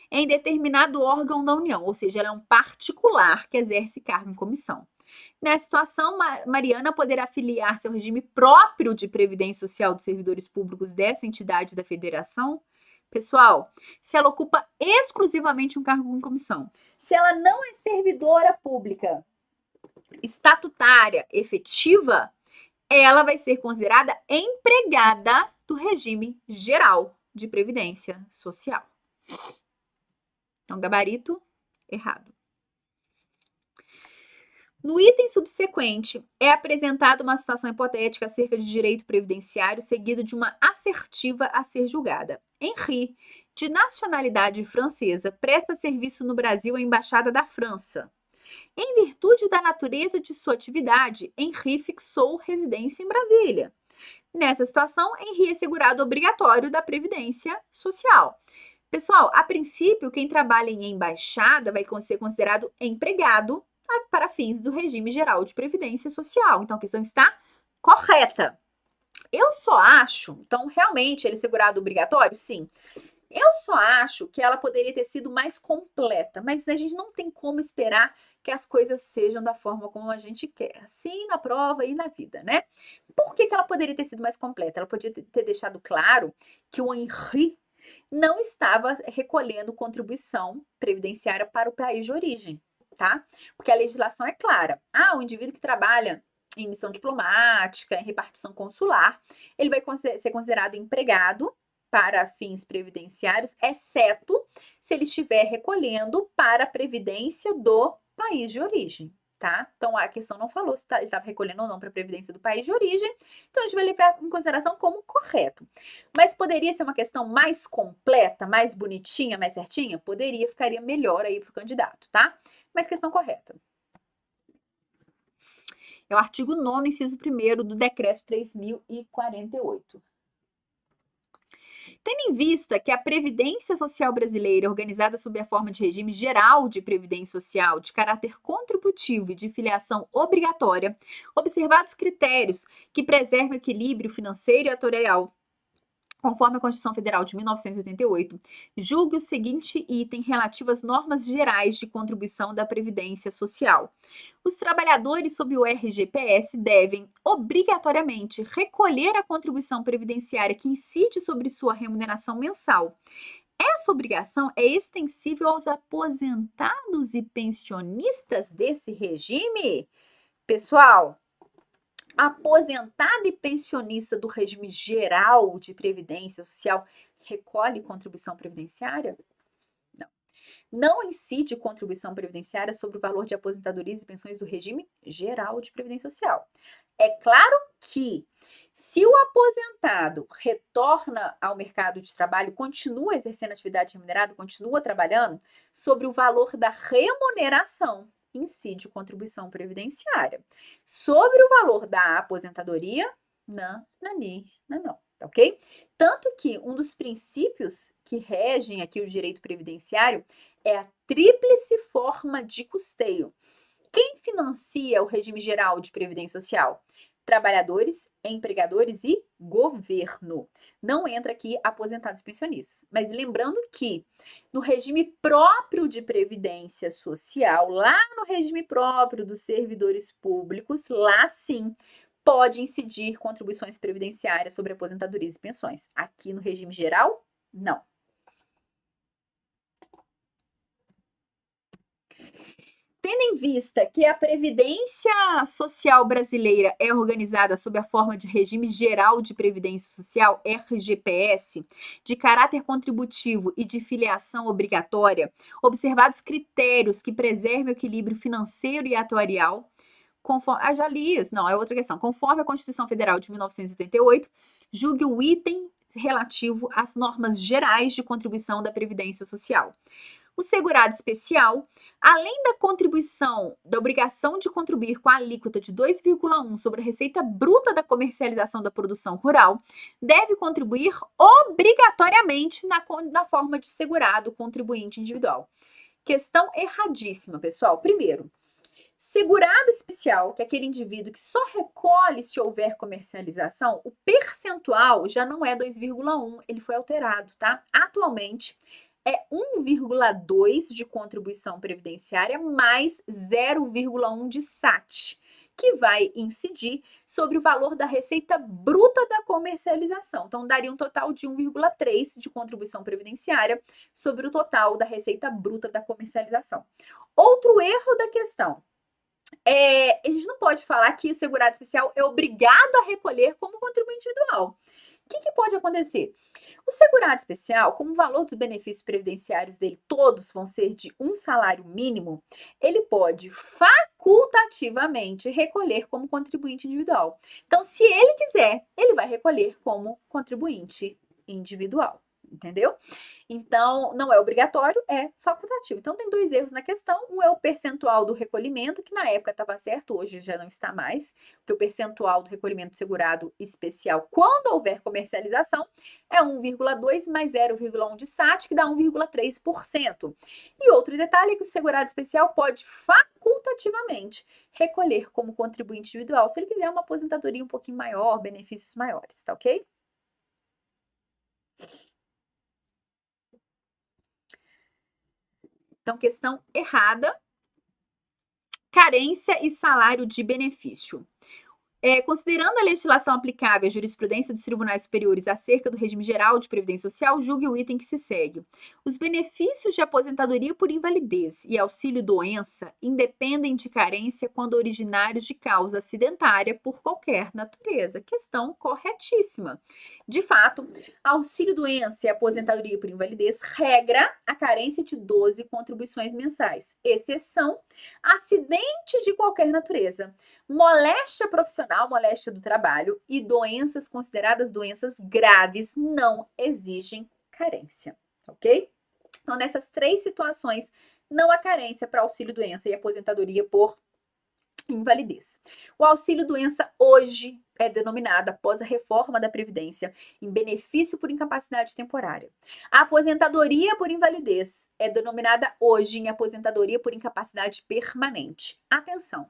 em determinado órgão da União, ou seja, ela é um particular que exerce cargo em comissão. Nessa situação, Mariana poderá filiar-se ao regime próprio de previdência social dos servidores públicos dessa entidade da federação. Pessoal, se ela ocupa exclusivamente um cargo em comissão, se ela não é servidora pública estatutária efetiva, ela vai ser considerada empregada do regime geral de previdência social. Então, gabarito errado. No item subsequente, é apresentada uma situação hipotética acerca de direito previdenciário seguida de uma assertiva a ser julgada. Henri, de nacionalidade francesa, presta serviço no Brasil à Embaixada da França. Em virtude da natureza de sua atividade, Henri fixou residência em Brasília. Nessa situação, Henri é segurado obrigatório da Previdência Social. Pessoal, a princípio, quem trabalha em embaixada vai ser considerado empregado para fins do regime geral de previdência social. Então, a questão está correta. Eu só acho, então, realmente, ele segurado obrigatório? Sim. Eu só acho que ela poderia ter sido mais completa, mas a gente não tem como esperar que as coisas sejam da forma como a gente quer, assim na prova e na vida, né? Por que ela poderia ter sido mais completa? Ela podia ter deixado claro que o Henri não estava recolhendo contribuição previdenciária para o país de origem, tá? Porque a legislação é clara. Ah, o indivíduo que trabalha em missão diplomática, em repartição consular, ele vai ser considerado empregado para fins previdenciários, exceto se ele estiver recolhendo para a previdência do país de origem, tá? Então, a questão não falou se ele estava recolhendo ou não para a previdência do país de origem, então a gente vai levar em consideração como correto. Mas poderia ser uma questão mais completa, mais bonitinha, mais certinha? Poderia, ficaria melhor aí para o candidato, tá? Mas questão correta. É o artigo 9º, inciso 1º do Decreto 3.048. Tendo em vista que a Previdência Social brasileira, organizada sob a forma de regime geral de previdência social de caráter contributivo e de filiação obrigatória, observados critérios que preservam o equilíbrio financeiro e atuarial, conforme a Constituição Federal de 1988, julgue o seguinte item relativo às normas gerais de contribuição da Previdência Social. Os trabalhadores sob o RGPS devem, obrigatoriamente, recolher a contribuição previdenciária que incide sobre sua remuneração mensal. Essa obrigação é extensível aos aposentados e pensionistas desse regime? Pessoal, aposentado e pensionista do regime geral de previdência social recolhe contribuição previdenciária? Não. Não incide contribuição previdenciária sobre o valor de aposentadorias e pensões do regime geral de previdência social. É claro que, se o aposentado retorna ao mercado de trabalho, continua exercendo atividade remunerada, continua trabalhando, sobre o valor da remuneração, incide contribuição previdenciária. Sobre o valor da aposentadoria, não, tá ok? Tanto que um dos princípios que regem aqui o direito previdenciário é a tríplice forma de custeio. Quem financia o regime geral de previdência social? Trabalhadores, empregadores e governo. Não entra aqui aposentados e pensionistas. Mas lembrando que no regime próprio de previdência social, lá no regime próprio dos servidores públicos, lá sim pode incidir contribuições previdenciárias sobre aposentadorias e pensões. Aqui no regime geral, não. Tendo em vista que a Previdência Social brasileira é organizada sob a forma de Regime Geral de Previdência Social, RGPS, de caráter contributivo e de filiação obrigatória, observados critérios que preservem o equilíbrio financeiro e atuarial, conforme, já li isso, não, é outra questão, conforme a Constituição Federal de 1988, julgue o item relativo às normas gerais de contribuição da Previdência Social. O segurado especial, além da contribuição, da obrigação de contribuir com a alíquota de 2,1 sobre a receita bruta da comercialização da produção rural, deve contribuir obrigatoriamente na forma de segurado contribuinte individual. Questão erradíssima, pessoal. Primeiro, segurado especial, que é aquele indivíduo que só recolhe se houver comercialização, o percentual já não é 2,1, ele foi alterado, tá? Atualmente, é 1,2 de contribuição previdenciária mais 0,1 de SAT, que vai incidir sobre o valor da receita bruta da comercialização. Então, daria um total de 1,3 de contribuição previdenciária sobre o total da receita bruta da comercialização. Outro erro da questão. A gente não pode falar que o segurado especial é obrigado a recolher como contribuinte individual. O que pode acontecer? O segurado especial, como o valor dos benefícios previdenciários dele todos vão ser de um salário mínimo, ele pode facultativamente recolher como contribuinte individual. Então, se ele quiser, ele vai recolher como contribuinte individual. Entendeu? Então, não é obrigatório, é facultativo. Então, tem dois erros na questão. Um é o percentual do recolhimento, que na época estava certo, hoje já não está mais, porque o percentual do recolhimento segurado especial, quando houver comercialização, é 1,2 mais 0,1 de SAT, que dá 1,3%. E outro detalhe é que o segurado especial pode facultativamente recolher como contribuinte individual, se ele quiser uma aposentadoria um pouquinho maior, benefícios maiores, tá ok? Então, questão errada. Carência e salário de benefício. Considerando a legislação aplicável e a jurisprudência dos tribunais superiores acerca do regime geral de previdência social, julgue o item que se segue. Os benefícios de aposentadoria por invalidez e auxílio-doença independem de carência quando originários de causa acidentária por qualquer natureza. Questão corretíssima. De fato, auxílio-doença e aposentadoria por invalidez regra a carência de 12 contribuições mensais. Exceção, acidente de qualquer natureza, moléstia profissional, moléstia do trabalho e doenças consideradas doenças graves não exigem carência, ok? Então, nessas 3 situações, não há carência para auxílio-doença e aposentadoria por invalidez. O auxílio-doença hoje é denominado, após a reforma da Previdência, em benefício por incapacidade temporária. A aposentadoria por invalidez é denominada hoje em aposentadoria por incapacidade permanente. Atenção!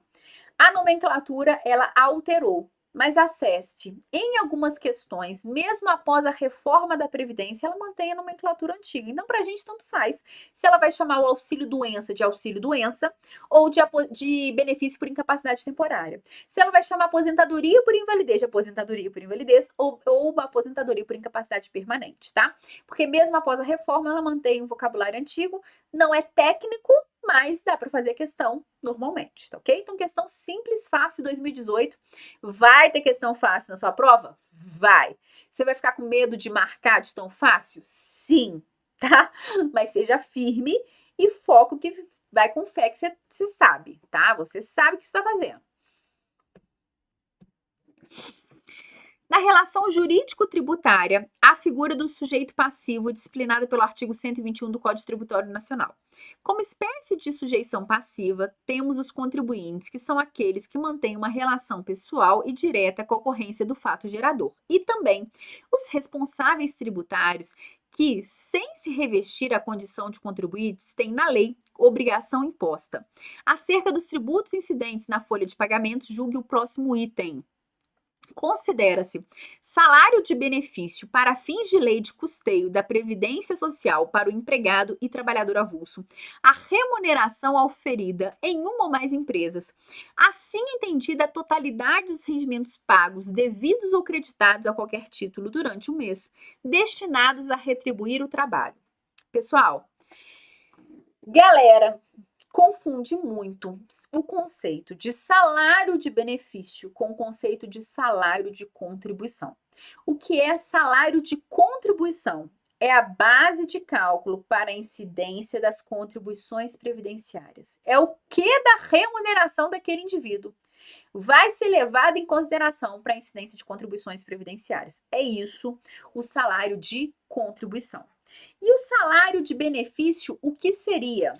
A nomenclatura, ela alterou, mas a CESP, em algumas questões, mesmo após a reforma da Previdência, ela mantém a nomenclatura antiga. Então, para a gente, tanto faz se ela vai chamar o auxílio-doença de auxílio-doença ou de benefício por incapacidade temporária. Se ela vai chamar aposentadoria por invalidez de aposentadoria por invalidez ou aposentadoria por incapacidade permanente, tá? Porque mesmo após a reforma, ela mantém o vocabulário antigo, não é técnico, mas dá para fazer questão normalmente, tá ok? Então, questão simples, fácil, 2018. Vai ter questão fácil na sua prova? Vai. Você vai ficar com medo de marcar de tão fácil? Sim, tá? Mas seja firme e foco que vai com fé que você sabe, tá? Você sabe o que você está fazendo. Na relação jurídico-tributária, a figura do sujeito passivo disciplinada pelo artigo 121 do Código Tributário Nacional. Como espécie de sujeição passiva, temos os contribuintes, que são aqueles que mantêm uma relação pessoal e direta com a ocorrência do fato gerador. E também os responsáveis tributários, que, sem se revestir a condição de contribuintes, têm na lei obrigação imposta. Acerca dos tributos incidentes na folha de pagamentos, julgue o próximo item. Considera-se salário de benefício para fins de lei de custeio da Previdência Social para o empregado e trabalhador avulso a remuneração auferida em uma ou mais empresas, assim entendida a totalidade dos rendimentos pagos, devidos ou creditados a qualquer título durante o mês, destinados a retribuir o trabalho. Pessoal, galera, confunde muito o conceito de salário de benefício com o conceito de salário de contribuição. O que é salário de contribuição? É a base de cálculo para a incidência das contribuições previdenciárias. É o que da remuneração daquele indivíduo vai ser levado em consideração para a incidência de contribuições previdenciárias. É isso, o salário de contribuição. E o salário de benefício, o que seria?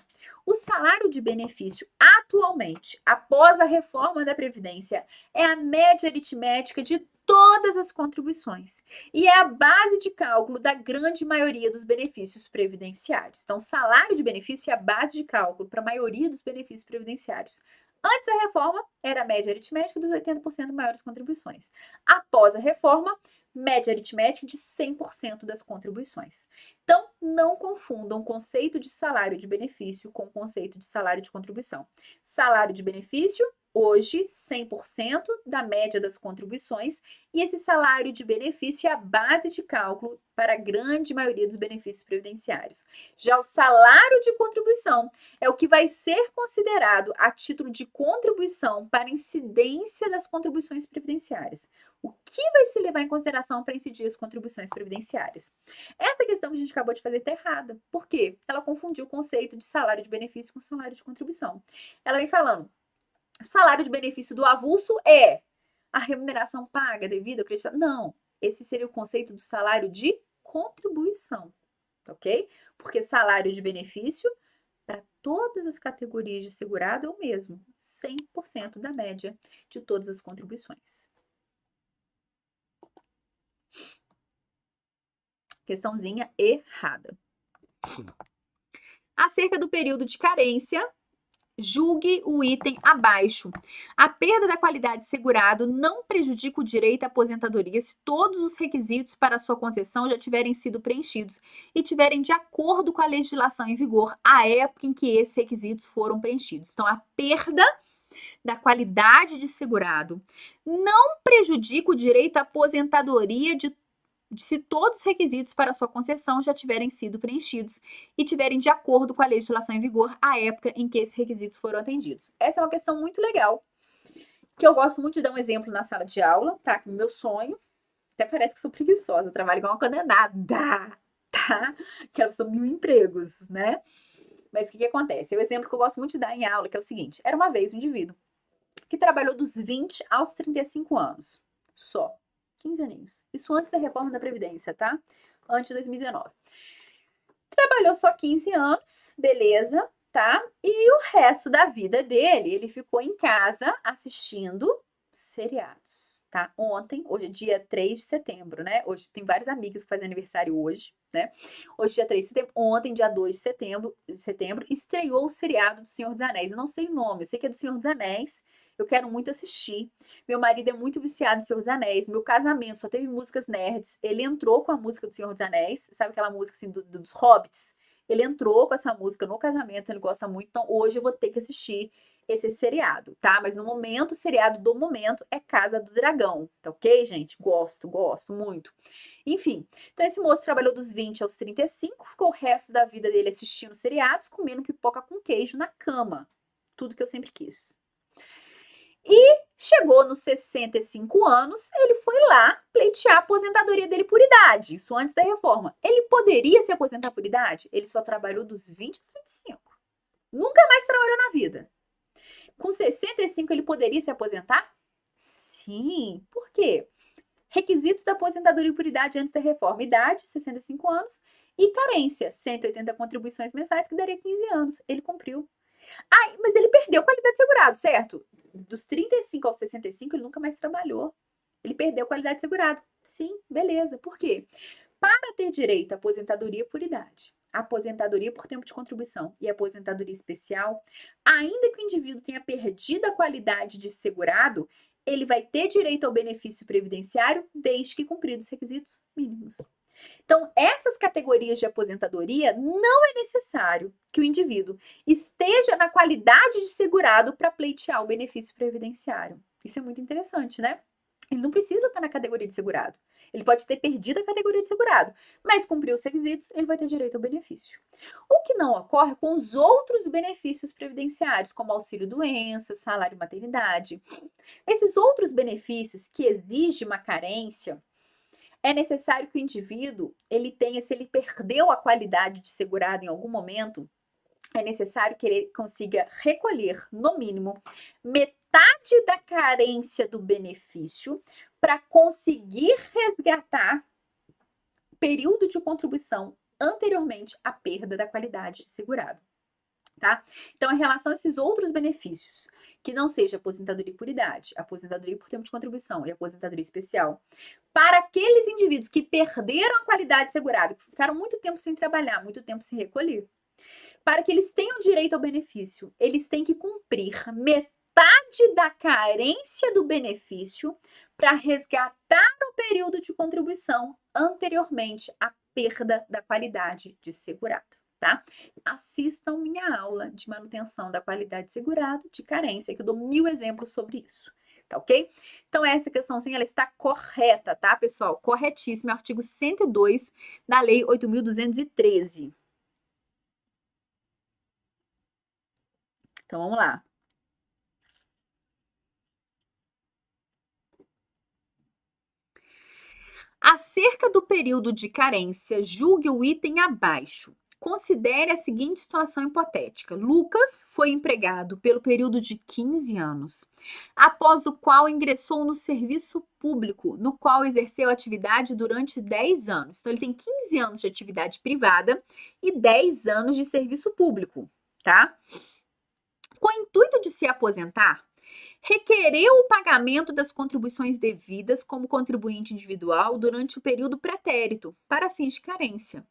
O salário de benefício, atualmente, após a reforma da Previdência, é a média aritmética de todas as contribuições e é a base de cálculo da grande maioria dos benefícios previdenciários. Então, salário de benefício é a base de cálculo para a maioria dos benefícios previdenciários. Antes da reforma, era a média aritmética dos 80% maiores contribuições. Após a reforma, média aritmética de 100% das contribuições. Então, não confundam o conceito de salário de benefício com o conceito de salário de contribuição. Salário de benefício, hoje, 100% da média das contribuições, e esse salário de benefício é a base de cálculo para a grande maioria dos benefícios previdenciários. Já o salário de contribuição é o que vai ser considerado a título de contribuição para incidência das contribuições previdenciárias. O que vai se levar em consideração para incidir as contribuições previdenciárias? Essa questão que a gente acabou de fazer está errada. Por quê? Ela confundiu o conceito de salário de benefício com salário de contribuição. Ela vem falando, o salário de benefício do avulso é a remuneração paga, devida, acreditada? Não, esse seria o conceito do salário de contribuição, ok? Porque salário de benefício, para todas as categorias de segurado, é o mesmo, 100% da média de todas as contribuições. Questãozinha errada. Acerca do período de carência, julgue o item abaixo. A perda da qualidade de segurado não prejudica o direito à aposentadoria se todos os requisitos para sua concessão já tiverem sido preenchidos e tiverem de acordo com a legislação em vigor à época em que esses requisitos foram preenchidos. Então, a perda da qualidade de segurado não prejudica o direito à aposentadoria se todos os requisitos para sua concessão já tiverem sido preenchidos e tiverem de acordo com a legislação em vigor à época em que esses requisitos foram atendidos. Essa é uma questão muito legal, que eu gosto muito de dar um exemplo na sala de aula, tá? Meu sonho, até parece que sou preguiçosa, eu trabalho igual uma condenada, tá? Quero pessoa 1000 empregos, né? Mas o que acontece? É o exemplo que eu gosto muito de dar em aula, que é o seguinte: era uma vez um indivíduo que trabalhou dos 20 aos 35 anos, só. 15 aninhos. Isso antes da reforma da Previdência, tá? Antes de 2019. Trabalhou só 15 anos, beleza, tá? E o resto da vida dele, ele ficou em casa assistindo seriados, tá? Ontem, hoje é dia 3 de setembro, né? Hoje tem várias amigas que fazem aniversário hoje, né? Hoje, dia 3 de setembro. Ontem, dia 2 de setembro, estreou o seriado do Senhor dos Anéis. Eu não sei o nome, eu sei que é do Senhor dos Anéis. Eu quero muito assistir. Meu marido é muito viciado em Senhor dos Anéis. Meu casamento só teve músicas nerds. Ele entrou com a música do Senhor dos Anéis. Sabe aquela música assim dos Hobbits? Ele entrou com essa música no casamento. Ele gosta muito. Então hoje eu vou ter que assistir esse seriado, tá? Mas no momento, o seriado do momento é Casa do Dragão. Tá ok, gente? Gosto muito. Enfim, então esse moço trabalhou dos 20 aos 35. Ficou o resto da vida dele assistindo seriados, comendo pipoca com queijo na cama. Tudo que eu sempre quis. E chegou nos 65 anos, ele foi lá pleitear a aposentadoria dele por idade, isso antes da reforma. Ele poderia se aposentar por idade? Ele só trabalhou dos 20 aos 25. Nunca mais trabalhou na vida. Com 65 ele poderia se aposentar? Sim. Por quê? Requisitos da aposentadoria por idade antes da reforma: idade, 65 anos, e carência, 180 contribuições mensais, que daria 15 anos. Ele cumpriu. Ah, mas ele perdeu qualidade de segurado, certo? Dos 35 aos 65, ele nunca mais trabalhou. Ele perdeu qualidade de segurado. Sim, beleza. Por quê? Para ter direito à aposentadoria por idade, aposentadoria por tempo de contribuição e aposentadoria especial, ainda que o indivíduo tenha perdido a qualidade de segurado, ele vai ter direito ao benefício previdenciário desde que cumpridos os requisitos mínimos. Então, essas categorias de aposentadoria, não é necessário que o indivíduo esteja na qualidade de segurado para pleitear o benefício previdenciário. Isso é muito interessante, né? Ele não precisa estar na categoria de segurado. Ele pode ter perdido a categoria de segurado, mas cumpriu os requisitos, ele vai ter direito ao benefício. O que não ocorre com os outros benefícios previdenciários, como auxílio-doença, salário-maternidade. Esses outros benefícios que exigem uma carência, é necessário que o indivíduo, ele tenha, se ele perdeu a qualidade de segurado em algum momento, é necessário que ele consiga recolher, no mínimo, metade da carência do benefício para conseguir resgatar período de contribuição anteriormente à perda da qualidade de segurado, tá? Então, em relação a esses outros benefícios, que não seja aposentadoria por idade, aposentadoria por tempo de contribuição e aposentadoria especial, para aqueles indivíduos que perderam a qualidade de segurado, que ficaram muito tempo sem trabalhar, muito tempo sem recolher, para que eles tenham direito ao benefício, eles têm que cumprir metade da carência do benefício para resgatar o período de contribuição anteriormente à perda da qualidade de segurado, tá? Assistam minha aula de manutenção da qualidade de segurado de carência, que eu dou 1000 exemplos sobre isso, tá ok? Então, essa questãozinha, ela está correta, tá, pessoal? Corretíssimo, artigo 102 da Lei 8.213. Então, vamos lá. Acerca do período de carência, julgue o item abaixo. Considere a seguinte situação hipotética. Lucas foi empregado pelo período de 15 anos, após o qual ingressou no serviço público, no qual exerceu atividade durante 10 anos. Então, ele tem 15 anos de atividade privada e 10 anos de serviço público, tá? Com o intuito de se aposentar, requereu o pagamento das contribuições devidas como contribuinte individual durante o período pretérito, para fins de carência.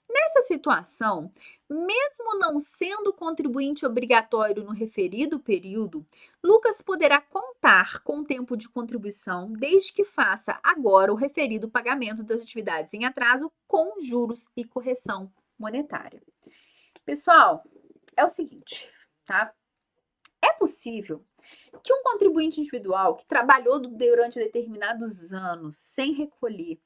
Nessa situação, mesmo não sendo contribuinte obrigatório no referido período, Lucas poderá contar com o tempo de contribuição desde que faça agora o referido pagamento das atividades em atraso com juros e correção monetária. Pessoal, é o seguinte, tá? É possível que um contribuinte individual que trabalhou durante determinados anos sem recolher,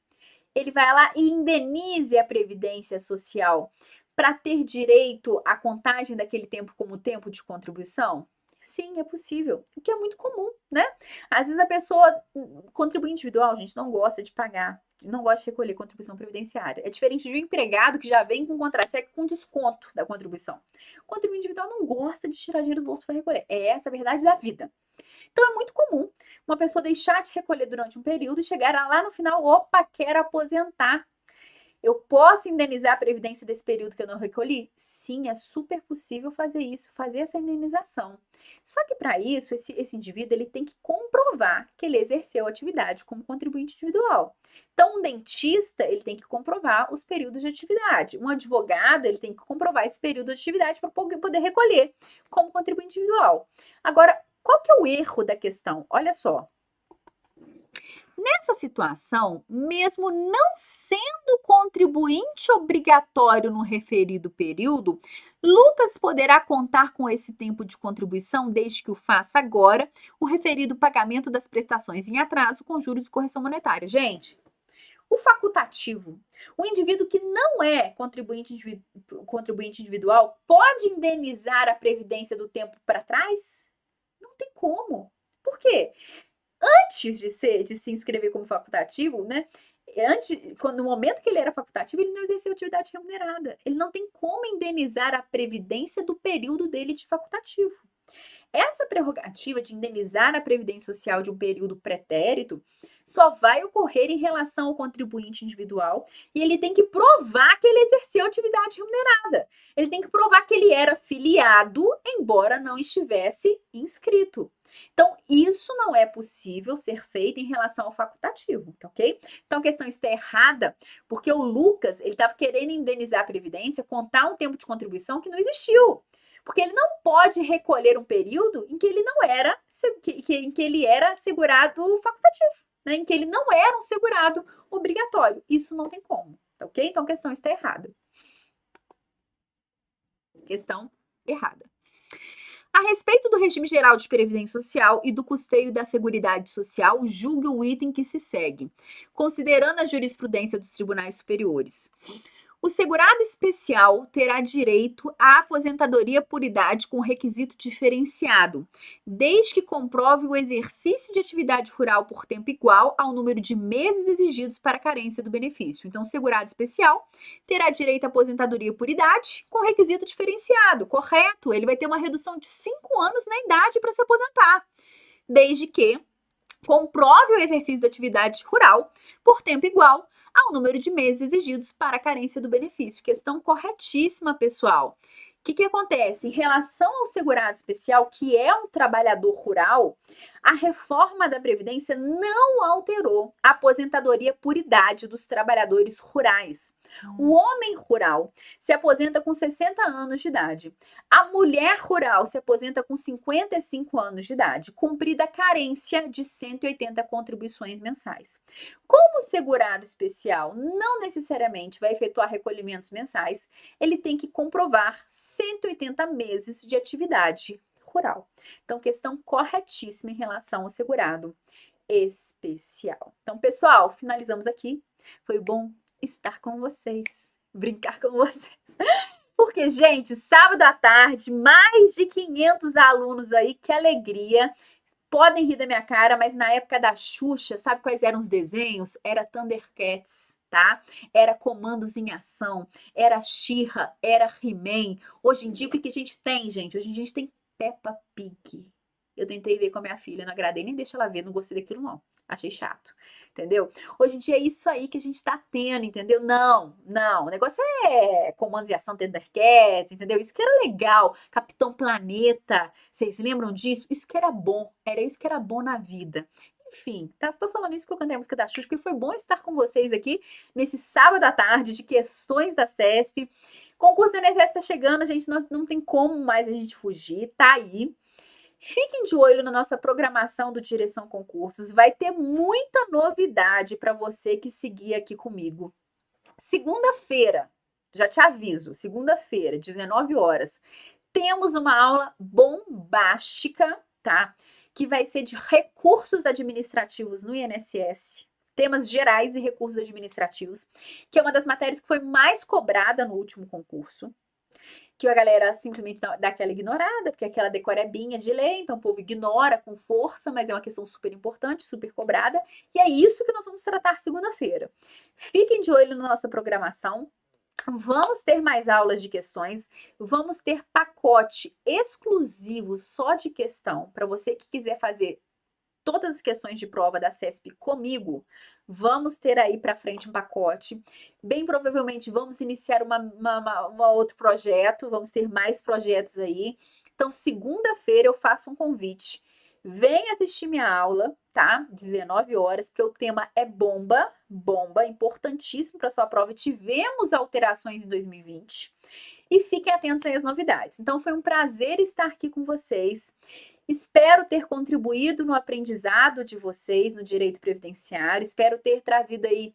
ele vai lá e indenize a Previdência Social para ter direito à contagem daquele tempo como tempo de contribuição? Sim, é possível, o que é muito comum, né? Às vezes a pessoa, contribuinte individual, gente, não gosta de pagar, não gosta de recolher contribuição previdenciária. É diferente de um empregado que já vem com contra-cheque com desconto da contribuição. O contribuinte individual não gosta de tirar dinheiro do bolso para recolher. É essa a verdade da vida. Então é muito comum uma pessoa deixar de recolher durante um período e chegar lá no final, opa, quero aposentar. Eu posso indenizar a previdência desse período que eu não recolhi? Sim, é super possível fazer isso, fazer essa indenização. Só que para isso, esse indivíduo ele tem que comprovar que ele exerceu a atividade como contribuinte individual. Então, um dentista ele tem que comprovar os períodos de atividade. Um advogado ele tem que comprovar esse período de atividade para poder recolher como contribuinte individual. Agora, qual que é o erro da questão? Olha só. Nessa situação, mesmo não sendo contribuinte obrigatório no referido período, Lucas poderá contar com esse tempo de contribuição desde que o faça agora o referido pagamento das prestações em atraso com juros e correção monetária. Gente, o facultativo, o indivíduo que não é contribuinte individual, pode indenizar a previdência do tempo para trás? Não tem como. Por quê? Antes de se inscrever como facultativo, né? No momento que ele era facultativo, ele não exerceu atividade remunerada. Ele não tem como indenizar a previdência do período dele de facultativo. Essa prerrogativa de indenizar a previdência social de um período pretérito só vai ocorrer em relação ao contribuinte individual e ele tem que provar que ele exerceu atividade remunerada. Ele tem que provar que ele era filiado, embora não estivesse inscrito. Então, isso não é possível ser feito em relação ao facultativo, tá ok? Então, a questão está errada, porque o Lucas, ele estava querendo indenizar a previdência, contar um tempo de contribuição que não existiu. Porque ele não pode recolher um período em que ele não era, em que ele era segurado facultativo, né? Em que ele não era um segurado obrigatório. Isso não tem como, tá ok? Então, a questão está errada. Questão errada. A respeito do regime geral de previdência social e do custeio da Seguridade Social, julgue o item que se segue, considerando a jurisprudência dos tribunais superiores. O segurado especial terá direito à aposentadoria por idade com requisito diferenciado, desde que comprove o exercício de atividade rural por tempo igual ao número de meses exigidos para a carência do benefício. Então, o segurado especial terá direito à aposentadoria por idade com requisito diferenciado, correto? Ele vai ter uma redução de 5 anos na idade para se aposentar, desde que comprove o exercício da atividade rural por tempo igual ao número de meses exigidos para a carência do benefício. Questão corretíssima, pessoal. O que acontece? Em relação ao segurado especial, que é um trabalhador rural, a reforma da Previdência não alterou a aposentadoria por idade dos trabalhadores rurais. O homem rural se aposenta com 60 anos de idade. A mulher rural se aposenta com 55 anos de idade, cumprida a carência de 180 contribuições mensais. Como o segurado especial não necessariamente vai efetuar recolhimentos mensais, ele tem que comprovar 180 meses de atividade rural. Então, questão corretíssima em relação ao segurado especial. Então, pessoal, finalizamos aqui. Foi bom estar com vocês, brincar com vocês. Porque, gente, sábado à tarde, mais de 500 alunos aí, que alegria. Podem rir da minha cara, mas na época da Xuxa, sabe quais eram os desenhos? Era Thundercats, tá? Era Comandos em Ação, era She-Ra, era He-Man. Hoje em dia, o que a gente tem, gente? Hoje em dia a gente tem Peppa Pig. Eu tentei ver com a minha filha, não agradei, nem deixa ela ver, não gostei daquilo não. Achei chato, entendeu? Hoje em dia é isso aí que a gente tá tendo, entendeu? Não, o negócio é Comandos em Ação, Thundercats, entendeu? Isso que era legal, Capitão Planeta, vocês lembram disso? Isso que era bom, era isso que era bom na vida. Enfim, tá? Estou falando isso porque eu cantei a música da Xuxa, porque foi bom estar com vocês aqui nesse sábado à tarde de questões da CESP. Concurso da INSS está chegando, a gente não tem como mais a gente fugir, tá aí. Fiquem de olho na nossa programação do Direção Concursos, vai ter muita novidade para você que seguir aqui comigo. Segunda-feira, já te aviso, segunda-feira, 19 horas, temos uma aula bombástica, tá? que vai ser de recursos administrativos no INSS, temas gerais e recursos administrativos, que é uma das matérias que foi mais cobrada no último concurso, que a galera simplesmente dá aquela ignorada, porque aquela decorebinha de lei, então o povo ignora com força, mas é uma questão super importante, super cobrada, e é isso que nós vamos tratar segunda-feira. Fiquem de olho na nossa programação. Vamos ter mais aulas de questões, vamos ter pacote exclusivo só de questão, para você que quiser fazer todas as questões de prova da CESP comigo, vamos ter aí para frente um pacote. Bem provavelmente vamos iniciar outro projeto, vamos ter mais projetos aí. Então, segunda-feira eu faço um convite. Vem assistir minha aula, tá? 19 horas, porque o tema é bomba, importantíssimo para sua prova. Tivemos alterações em 2020. E fiquem atentos aí às novidades. Então, foi um prazer estar aqui com vocês. Espero ter contribuído no aprendizado de vocês no direito previdenciário, espero ter trazido aí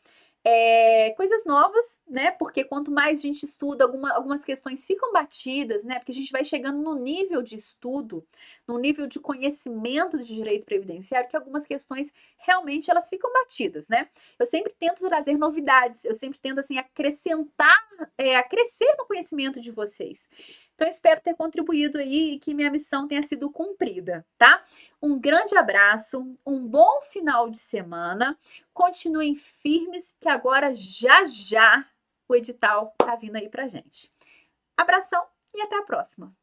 coisas novas, né? Porque quanto mais a gente estuda, algumas questões ficam batidas, né? Porque a gente vai chegando no nível de estudo, no nível de conhecimento de direito previdenciário, que algumas questões realmente elas ficam batidas, né? Eu sempre tento trazer novidades, eu sempre tento assim acrescentar, crescer no conhecimento de vocês. Então, espero ter contribuído aí e que minha missão tenha sido cumprida, tá? Um grande abraço, um bom final de semana. Continuem firmes, que agora já o edital tá vindo aí pra gente. Abração e até a próxima!